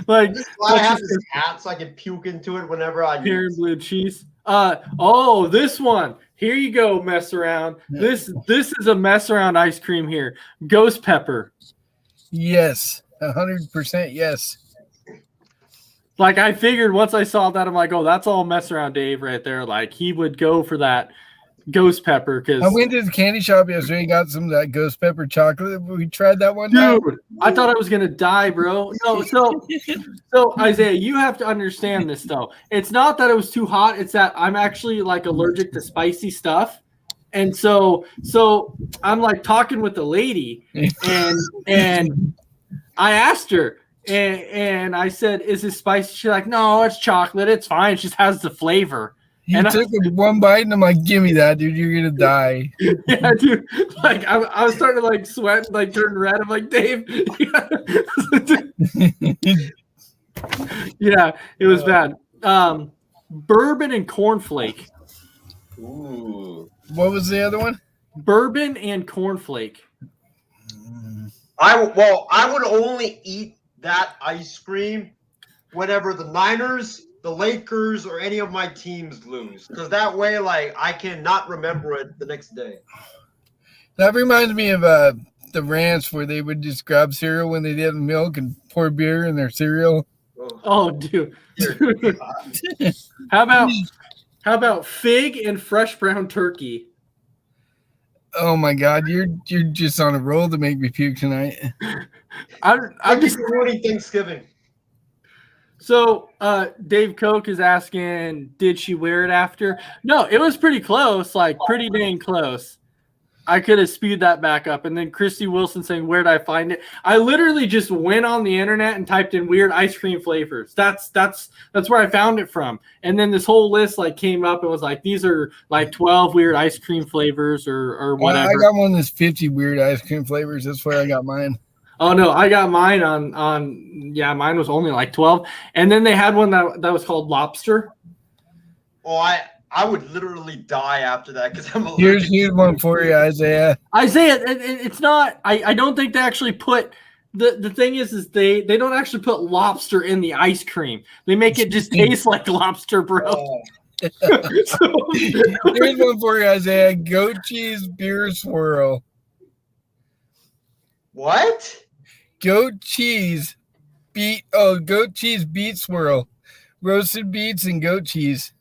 Like I have this hat so I can puke into it whenever I pear and blue cheese. This one. Here you go, mess around. This is a mess around ice cream here. Ghost pepper. Yes, 100% yes. Like I figured once I saw that, I'm like, oh, that's all mess around Dave right there. Like he would go for that ghost pepper because I went to the candy shop yesterday and got some of that ghost pepper chocolate. We tried that one dude. time. I thought I was gonna die, bro. No, so Isaiah, you have to understand this though. It's not that it was too hot. It's that I'm actually like allergic to spicy stuff, and so I'm like talking with the lady, and I asked her. And I said, "Is it spicy?" She's like, "No, it's chocolate. It's fine. It just has the flavor." You took one bite and I'm like, "Give me that, dude. You're gonna die." Yeah, dude. Like I was starting to like sweat, and, like turn red. I'm like, Dave. Yeah, it was bad. Bourbon and cornflake. Ooh. What was the other one? Bourbon and cornflake. I would only eat that ice cream whenever the Niners, the Lakers, or any of my teams lose. Because that way, like, I cannot remember it the next day. That reminds me of the ranch where they would just grab cereal when they did milk and pour beer in their cereal. Oh, dude. How about fig and fresh brown turkey? Oh my God, you're just on a roll to make me puke tonight. I'm just ruining Thanksgiving. So Dave Koch is asking, did she wear it after? No, it was pretty close, like pretty dang close. I could have spewed that back up. And then Christy Wilson saying, where did I find it? I literally just went on the internet and typed in weird ice cream flavors. That's where I found it from. And then this whole list like came up and was like, these are like 12 weird ice cream flavors or whatever. I got one that's 50 weird ice cream flavors. That's where I got mine. Oh no, I got mine on mine was only like 12. And then they had one that was called lobster. Oh, I would literally die after that because I'm allergic. Here's one for you, Isaiah. Isaiah, it's not. I don't think they actually put the thing is they don't actually put lobster in the ice cream. They make it just taste like lobster, bro. Here's one for you, Isaiah. Goat cheese beer swirl. What? Goat cheese beet swirl. Roasted beets and goat cheese.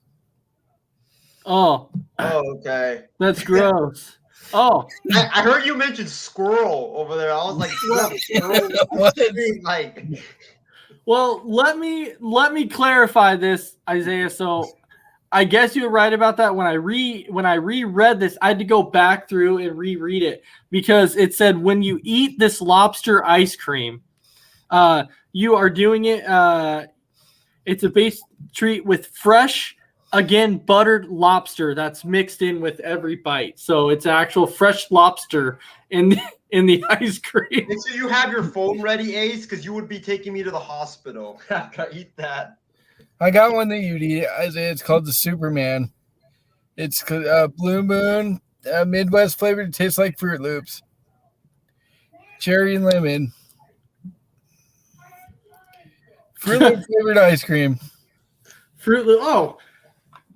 Oh, Oh, okay. that's gross. Oh, I heard you mention squirrel over there. I was like, squirrel. What? Like, well, let me clarify this, Isaiah. So I guess you're right about that. When I reread this, I had to go back through and reread it because it said when you eat this lobster ice cream, you are doing it. It's a base treat with fresh, again, buttered lobster that's mixed in with every bite. So it's actual fresh lobster in the ice cream. make sure you have your phone ready, Ace, because you would be taking me to the hospital after I eat that. I got one that you'd eat, Isaiah. It's called the Superman. It's Blue Moon, Midwest flavored. It tastes like Fruit Loops. Cherry and lemon. Fruit Loop flavored ice cream. Fruit Loop. Oh,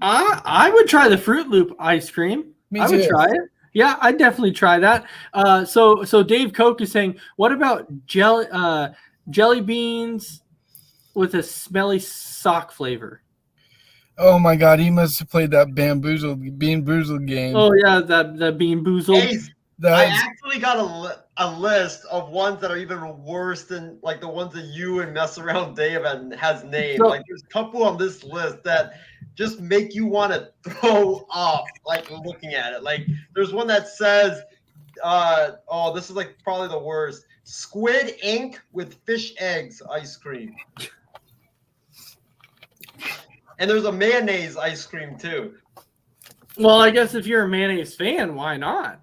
I would try the Fruit Loop ice cream. Me I would too. try it. Yeah, I'd definitely try that. So Dave Koch is saying, what about jelly beans with a smelly sock flavor? Oh my God, he must have played that Bean Boozled game. Oh yeah, that Bean Boozled. Ace, I That's actually got a list of ones that are even worse than like the ones that you and Mess Around Dave has named. So- Like there's a couple on this list that just make you want to throw up, like looking at it. Like there's one that says, oh, this is like probably the worst. Squid ink with fish eggs ice cream. And there's a mayonnaise ice cream too. Well, I guess if you're a mayonnaise fan, why not?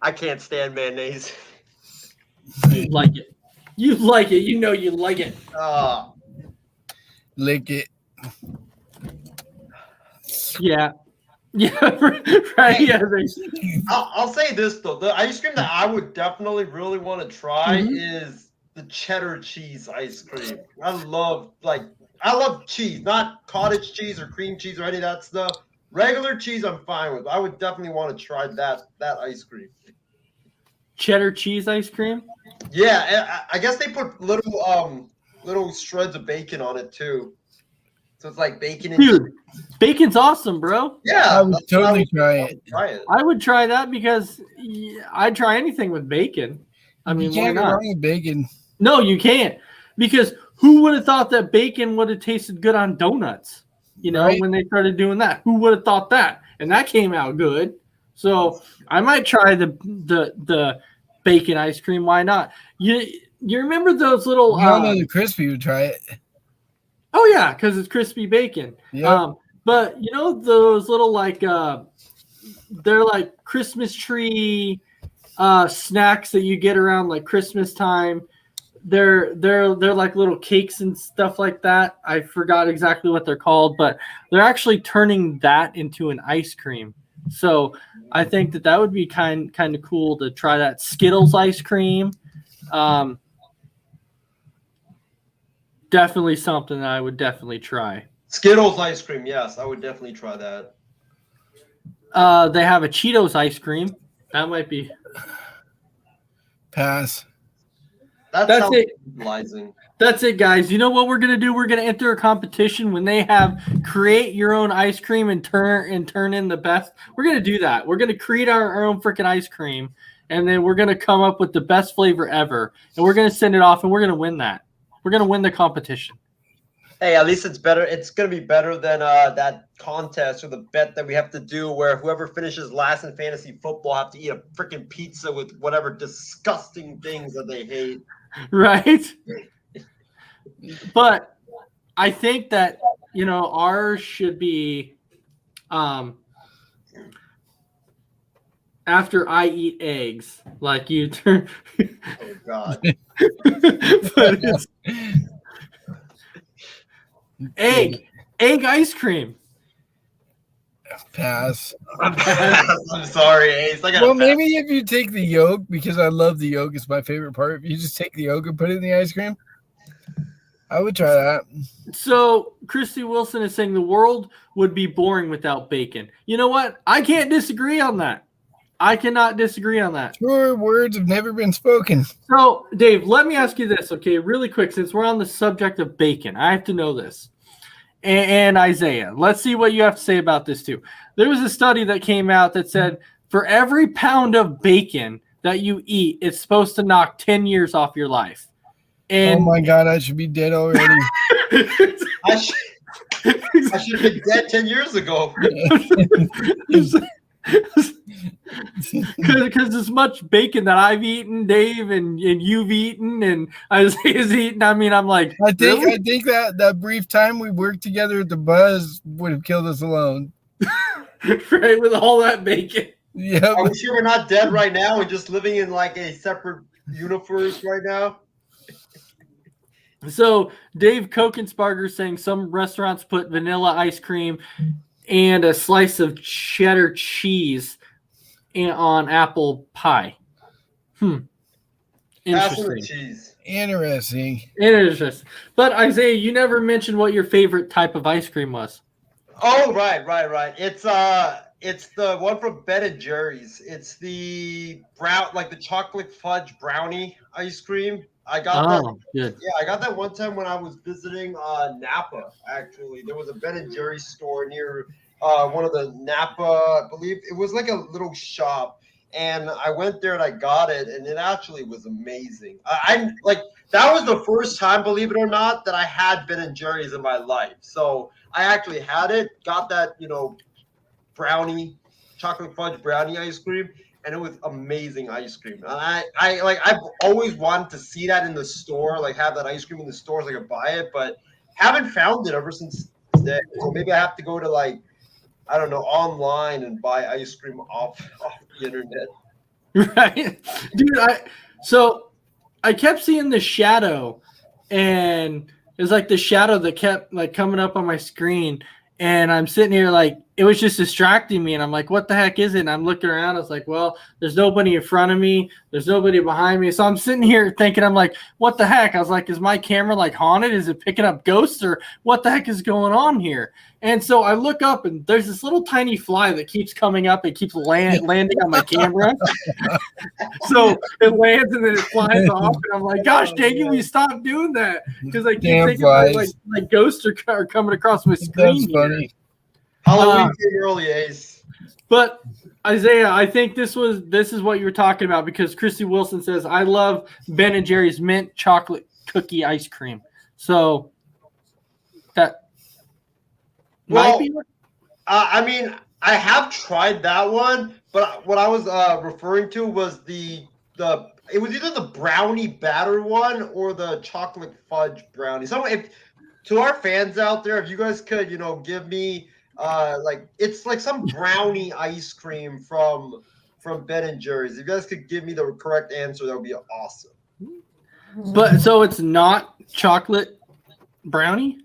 I can't stand mayonnaise. You like it. You like it. You know you like it. lick it. Yeah. Yeah, right. Yeah, I'll say this though, the ice cream that I would definitely really want to try Mhm. is the cheddar cheese ice cream. I love cheese, not cottage cheese or cream cheese or any of that stuff. Regular cheese, I'm fine with. I would definitely want to try that ice cream. cheddar cheese ice cream. Yeah, I guess they put little shreds of bacon on it too. So it's like bacon and Dude, bacon's awesome, bro. yeah, I would that's what totally try I it. would try it. I would try that because I'd try anything with bacon. I mean, You why can't go not? wrong with bacon. No, you can't. Because who would have thought that bacon would have tasted good on donuts? You know, Right. when they started doing that, who would have thought that? And that came out good. So I might try the bacon ice cream. Why not? You remember those little? We all know the crispy would try it. Oh yeah, because it's crispy bacon. Yep. But you know those little like they're like Christmas tree snacks that you get around like Christmas time. They're like little cakes and stuff like that. I forgot exactly what they're called, but they're actually turning that into an ice cream. So I think that would be kind of cool to try that Skittles ice cream. Definitely something that I would definitely try. Skittles ice cream, yes, I would definitely try that. They have a Cheetos ice cream. That might be. Pass. That That's sounds it. tantalizing. That's it, guys. You know what we're gonna do? We're gonna enter a competition when they have create your own ice cream and turn in the best. We're gonna do that. We're gonna create our own freaking ice cream, and then we're gonna come up with the best flavor ever, and we're gonna send it off, and we're gonna win that. We're gonna win the competition. Hey, at least it's better. It's gonna be better than that contest or the bet that we have to do, where whoever finishes last in fantasy football have to eat a freaking pizza with whatever disgusting things that they hate. Right? But I think that, you know, ours should be after I eat eggs, like you turn. Oh God! But it's egg ice cream. Pass. I'm sorry, Ace. I gotta Well, pass. maybe if you take the yolk, because I love the yolk, it's my favorite part. If you just take the yolk and put it in the ice cream, I would try that. So Christy Wilson is saying the world would be boring without bacon. You know what? I can't disagree on that. I cannot disagree on that. Truer words have never been spoken. So, Dave, let me ask you this, okay, really quick, since we're on the subject of bacon. I have to know this. And Isaiah, let's see what you have to say about this too. There was a study that came out that said for every pound of bacon that you eat, it's supposed to knock 10 years off your life. And Oh my God, I should be dead already. I should have been dead 10 years ago. Because as much bacon that I've eaten, Dave, and you've eaten, and Isaiah's eaten, I mean, I'm like, I think really? that brief time we worked together at the Buzz would have killed us alone. Right, with all that bacon. Yeah. Are we sure we're not dead right now and just living in like a separate universe right now? So Dave Kokensparger saying some restaurants put vanilla ice cream and a slice of cheddar cheese on apple pie. Pass the Interesting. cheese. Interesting. Interesting. But Isaiah, you never mentioned what your favorite type of ice cream was. Oh, right. It's the one from Ben and Jerry's. It's the like the chocolate fudge brownie ice cream. I got that. Good. Yeah, I got that one time when I was visiting Napa. Actually, there was a Ben and Jerry's store near one of the Napa. I believe it was like a little shop, and I went there and I got it, and it actually was amazing. I like that was the first time, believe it or not, that I had Ben and Jerry's in my life. So I actually had it, got that brownie, chocolate fudge brownie ice cream. And it was amazing ice cream. And I've always wanted to see that in the store, like have that ice cream in the stores, like I could buy it, but haven't found it ever since then. So maybe I have to go to like, I don't know, online and buy ice cream off the internet. Right, dude. So I kept seeing the shadow, and it was like the shadow that kept like coming up on my screen, and I'm sitting here like it was just distracting me, and I'm like, what the heck is it? And I'm looking around. I was like, well, there's nobody in front of me. There's nobody behind me. So I'm sitting here thinking, I'm like, what the heck? I was like, is my camera like haunted? Is it picking up ghosts, or what the heck is going on here? And so I look up, and there's this little tiny fly that keeps coming up and keeps landing on my camera. So it lands and then it flies off, and I'm like, gosh dang it, we stop doing that, because I keep thinking like ghosts are coming across my screen. That's funny. Halloween came early, Ace. But Isaiah, I think this is what you were talking about, because Christy Wilson says, I love Ben and Jerry's mint chocolate cookie ice cream. So that might be. I mean, I have tried that one, but what I was referring to was it was either the brownie batter one or the chocolate fudge brownie. So to our fans out there, if you guys could, give me like it's like some brownie ice cream from Ben and Jerry's. If you guys could give me the correct answer, that would be awesome. But so it's not chocolate brownie?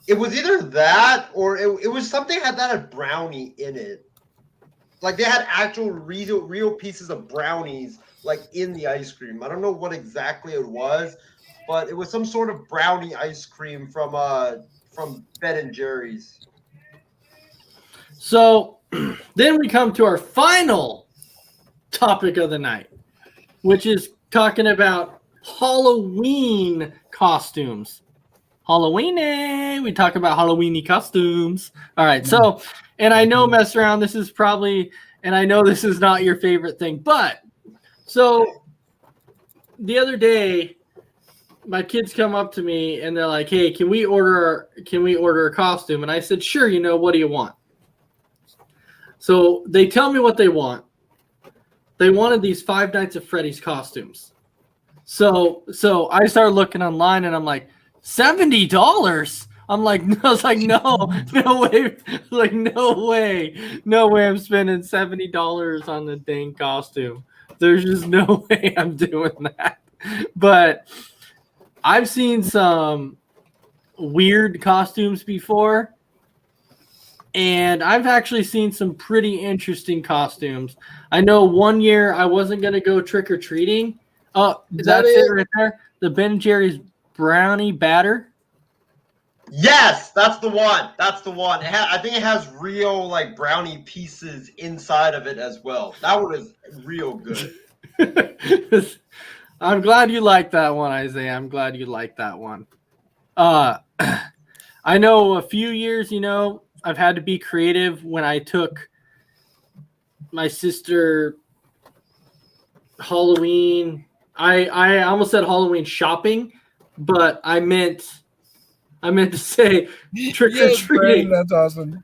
It was either that or it was something that had a brownie in it. Like they had actual real pieces of brownies like in the ice cream. I don't know what exactly it was, but it was some sort of brownie ice cream from Ben and Jerry's. So then we come to our final topic of the night, which is talking about Halloween costumes. Halloween, we talk about Halloweeny costumes. All right, so, and I know, mess around, this is probably, and I know this is not your favorite thing, but so the other day, my kids come up to me and they're like, hey, can we order a costume? And I said, sure, what do you want? So they tell me what they want. They wanted these Five Nights at Freddy's costumes. So I started looking online and I'm like, $70? I'm like, I was like, no way. Like, no way I'm spending $70 on the dang costume. There's just no way I'm doing that. But I've seen some weird costumes before, and I've actually seen some pretty interesting costumes. I know one year I wasn't going to go trick-or-treating. Oh, that's it right there. The Ben & Jerry's brownie batter. Yes, that's the one. That's the one. I think it has real like brownie pieces inside of it as well. That one is real good. I'm glad you like that one, Isaiah. I'm glad you like that one. I know a few years, I've had to be creative when I took my sister Halloween. I almost said Halloween shopping, but I meant to say trick or Yes, Brandon, treating. that's awesome.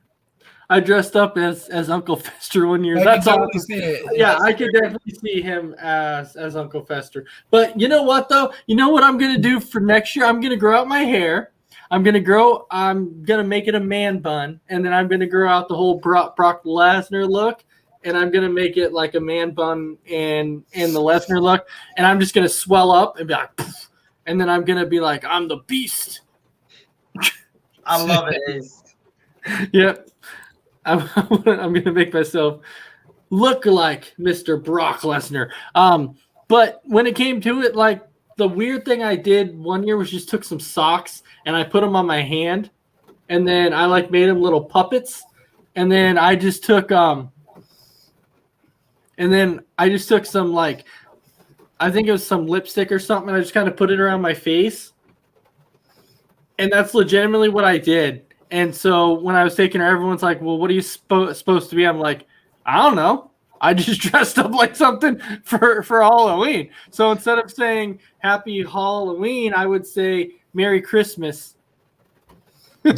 I dressed up as Uncle Fester one year. I That's can totally awesome. see it. Yeah, I could definitely see him as Uncle Fester. But you know what though? You know what I'm gonna do for next year? I'm gonna grow out my hair. I'm gonna make it a man bun, and then I'm gonna grow out the whole Brock Lesnar look, and I'm gonna make it like a man bun and the Lesnar look, and I'm just gonna swell up and be like, poof, and then I'm gonna be like, I'm the beast. I love it, Ace. Yep. I'm gonna make myself look like Mr. Brock Lesnar. But when it came to it, like the weird thing I did one year was just took some socks and I put them on my hand, and then I like made them little puppets, and then I just took some like, I think it was some lipstick or something, and I just kind of put it around my face, and that's legitimately what I did. And so when I was taking her, everyone's like, well, what are you supposed to be? I'm like, I don't know. I just dressed up like something for Halloween. So instead of saying Happy Halloween, I would say Merry Christmas. I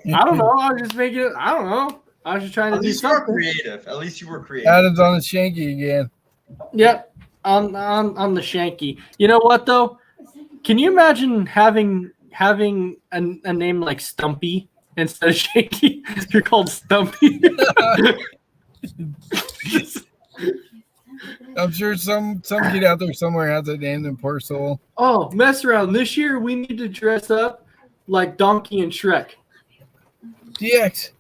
don't know. I was just making it. I don't know. I was just trying to do something. Creative. At least you were creative. Adam's on the shanky again. Yep. On the shanky. You know what though? Can you imagine having a name like Stumpy instead of Shanky? You're called Stumpy. I'm sure some kid out there somewhere has a name in poor soul. Oh, mess around. This year we need to dress up like Donkey and Shrek. DX.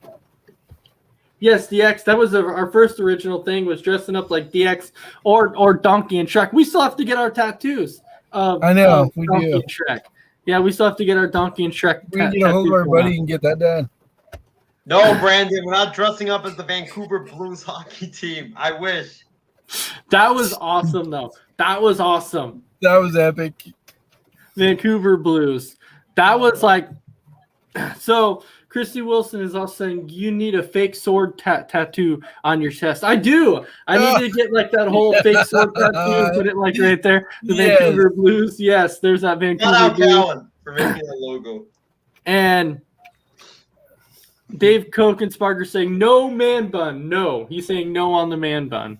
Yes, DX. That was our first original thing, was dressing up like DX or Donkey and Shrek. We still have to get our tattoos. I know, we Donkey do. and Shrek. Yeah, we still have to get our Donkey and Shrek. We can get a hold of our buddy and get that done. No, Brandon, we're not dressing up as the Vancouver Blues hockey team. I wish. That was awesome, though. That was awesome. That was epic. Vancouver Blues. That was like, so Christy Wilson is also saying you need a fake sword tattoo on your chest. I do. I need to get like that whole fake sword tattoo and put it like right there. The Vancouver Blues. Yes, there's that Vancouver Shout out Blues. Callan for making the logo. And Dave Kokensparger saying no man bun. No, he's saying no on the man bun.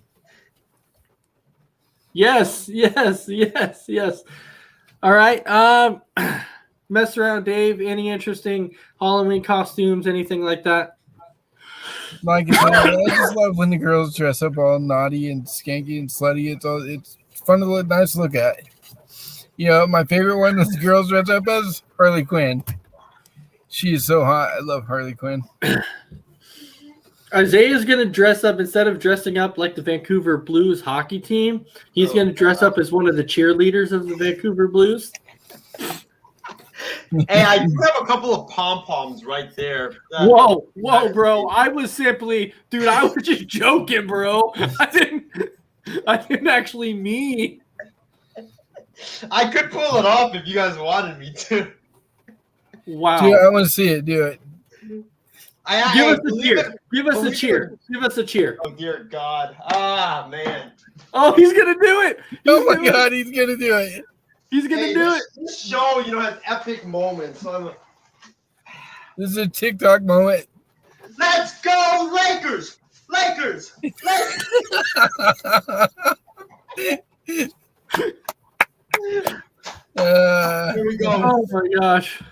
Yes. All right. Mess around, Dave. Any interesting Halloween costumes, anything like that? Like I just love when the girls dress up all naughty and skanky and slutty. It's fun to look, nice to look at. You know, my favorite one that the girls dress up as Harley Quinn. She is so hot. I love Harley Quinn. Isaiah's going to dress up, instead of dressing up like the Vancouver Blues hockey team, he's going to dress up as one of the cheerleaders of the Vancouver Blues. Hey, I do have a couple of pom-poms right there. Whoa, bro. I was just joking, bro. I didn't actually mean. I could pull it off if you guys wanted me to. Wow. Dude, I want to see it. Do it. Give us a cheer. Give us a cheer. Oh, dear God. Ah, man. Oh, he's going to do it. Oh, my God. He's going to do it. He's going to do it. This show, has epic moments. So This is a TikTok moment. let's go, Lakers! Lakers! Here we go. Oh, my gosh.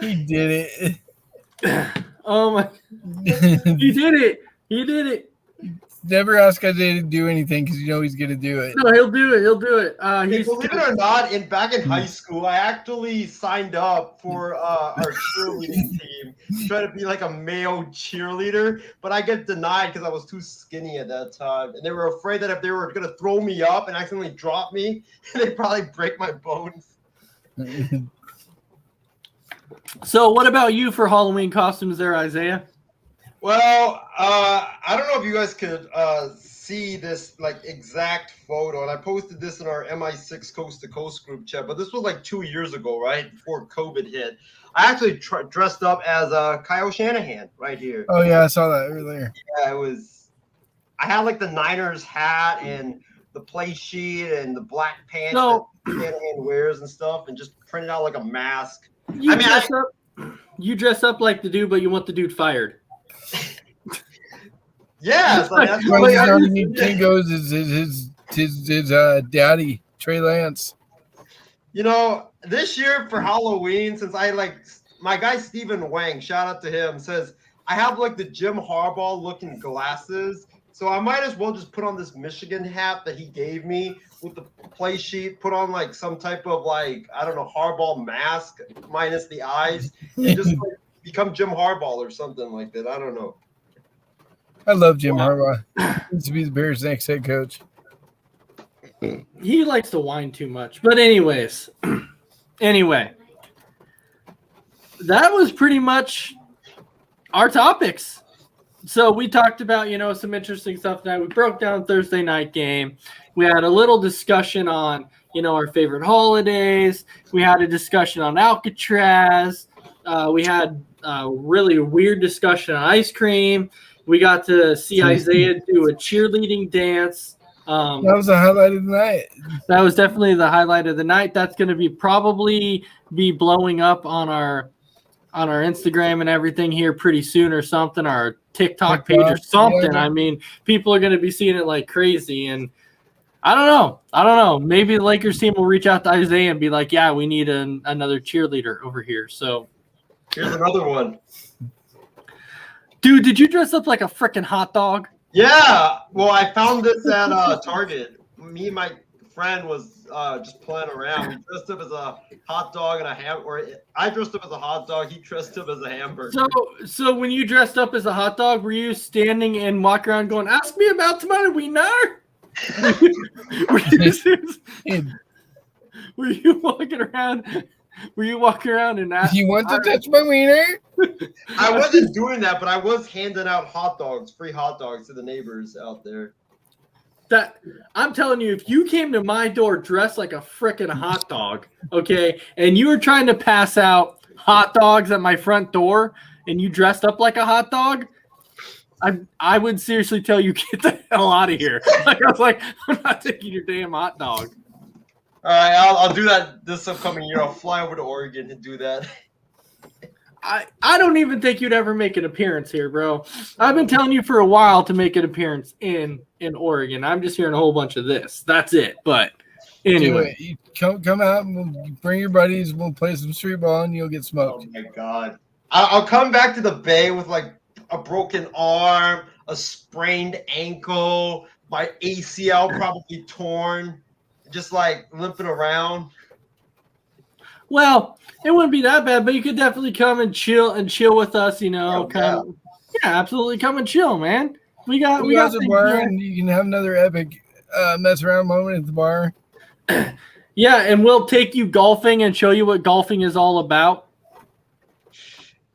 He did it. Oh, my. He did it. Never ask Isaiah to do anything because you know he's going to do it. No, he'll do it. Hey, believe it or not, back in high school, I actually signed up for our cheerleading team, trying to be like a male cheerleader, but I get denied because I was too skinny at that time, and they were afraid that if they were going to throw me up and accidentally drop me, they'd probably break my bones. So, what about you for Halloween costumes there, Isaiah? Well, I don't know if you guys could see this like exact photo, and I posted this in our MI6 Coast to Coast group chat. But this was like 2 years ago, right before COVID hit. I actually dressed up as Kyle Shanahan right here. Oh yeah, I saw that earlier. Yeah, it was. I had like the Niners hat and the play sheet and the black pants So- that Shanahan wears and stuff, and just printed out like a mask. You dress up like the dude, but you want the dude fired. Yeah, so that's Well, why he's I already need Kingo's his daddy, Trey Lance. You know, this year for Halloween, since I like my guy Stephen Wang, shout out to him, says I have like the Jim Harbaugh looking glasses. So I might as well just put on this Michigan hat that he gave me with the play sheet, put on like some type of like, I don't know, Harbaugh mask minus the eyes, and just like become Jim Harbaugh or something like that. I don't know. I love Jim Harbaugh. He needs to be the Bears' next head coach. He likes to whine too much. But anyways, anyway, that was pretty much our topics. So we talked about, some interesting stuff tonight. We broke down Thursday night game. We had a little discussion on, our favorite holidays. We had a discussion on Alcatraz. We had a really weird discussion on ice cream. We got to see Isaiah do a cheerleading dance. That was a highlight of the night. That was definitely the highlight of the night. That's going to probably be blowing up on our Instagram and everything here pretty soon or something, our TikTok page or something. Yeah. I mean, people are going to be seeing it like crazy. And I don't know. Maybe the Lakers team will reach out to Isaiah and be like, yeah, we need another cheerleader over here. So Here's another one. Dude, did you dress up like a freaking hot dog? Yeah. Well, I found this at Target. Me and my friend was just playing around. We dressed up as a hot dog and I dressed up as a hot dog. He dressed up as a hamburger. So when you dressed up as a hot dog, were you standing and walking around going, ask me about my wiener? Were you walking around? Were you walking around and asking? You want to touch my wiener? I wasn't doing that, but I was handing out hot dogs, free hot dogs to the neighbors out there. That I'm telling you, if you came to my door dressed like a freaking hot dog, okay, and you were trying to pass out hot dogs at my front door, and you dressed up like a hot dog, I would seriously tell you, get the hell out of here. Like, I was like, I'm not taking your damn hot dog. All right, I'll do that this upcoming year. I'll fly over to Oregon and do that. I don't even think you'd ever make an appearance here, bro. I've been telling you for a while to make an appearance in Oregon. I'm just hearing a whole bunch of this. That's it. But anyway, you come out and we'll bring your buddies. We'll play some street ball and you'll get smoked. Oh my god! I'll come back to the Bay with like a broken arm, a sprained ankle, my ACL probably torn, just like limping around. well, it wouldn't be that bad, but you could definitely come and chill with us. Oh, yeah, absolutely, come and chill, man. We got a things bar here. and you can have another epic mess around moment at the bar. Yeah, and we'll take you golfing and show you what golfing is all about.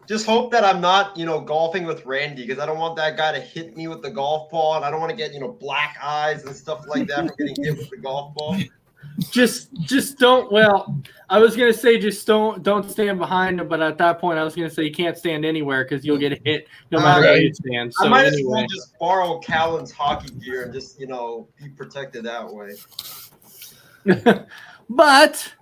Just hope that I'm not, golfing with Randy, because I don't want that guy to hit me with the golf ball, and I don't want to get, black eyes and stuff like that from getting hit with the golf ball. Just don't. Well, I was gonna say just don't stand behind him, but at that point, I was gonna say you can't stand anywhere because you'll get hit no matter where you stand. So I might as anyway. well just borrow Callan's hockey gear and just, be protected that way. But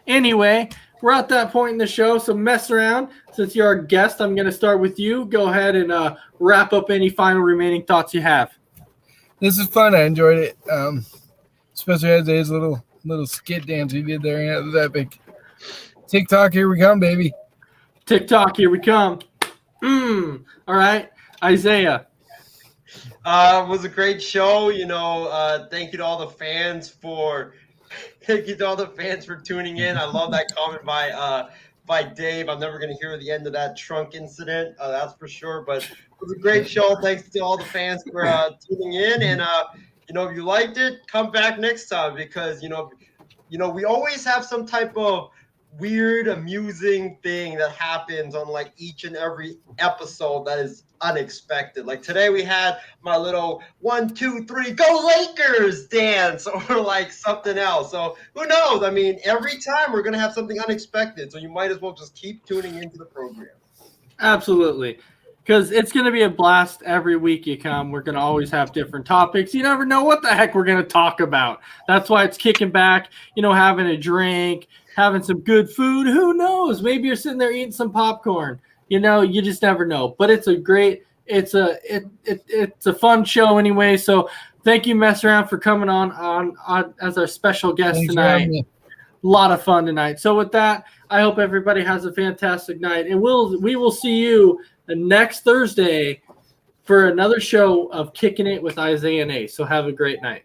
anyway, we're at that point in the show, so mess around. Since you're our guest, I'm gonna start with you. Go ahead and wrap up any final remaining thoughts you have. This is fun. I enjoyed it. Especially as his little skit dance he did there. Yeah, it was epic. TikTok, here we come, baby. TikTok, here we come. All right, Isaiah. It was a great show. Thank you to all the fans for tuning in. I love that comment by Dave. I'm never going to hear the end of that trunk incident. That's for sure. But it was a great show. Thanks to all the fans for tuning in. And if you liked it, come back next time because we always have some type of weird, amusing thing that happens on like each and every episode that is unexpected. Like today we had my little 1, 2, 3, go Lakers dance or like something else. So who knows? I mean, every time we're gonna have something unexpected. So you might as well just keep tuning into the program. Absolutely. Because it's going to be a blast every week you come. We're going to always have different topics. You never know what the heck we're going to talk about. That's why it's kicking back, having a drink, having some good food. Who knows? Maybe you're sitting there eating some popcorn. You just never know. But it's a fun show anyway. So thank you, Mess Around, for coming on as our special guest tonight. A lot of fun tonight. So with that, I hope everybody has a fantastic night. And we will see you the next Thursday for another show of Kicking It with Isiah Ace. So have a great night.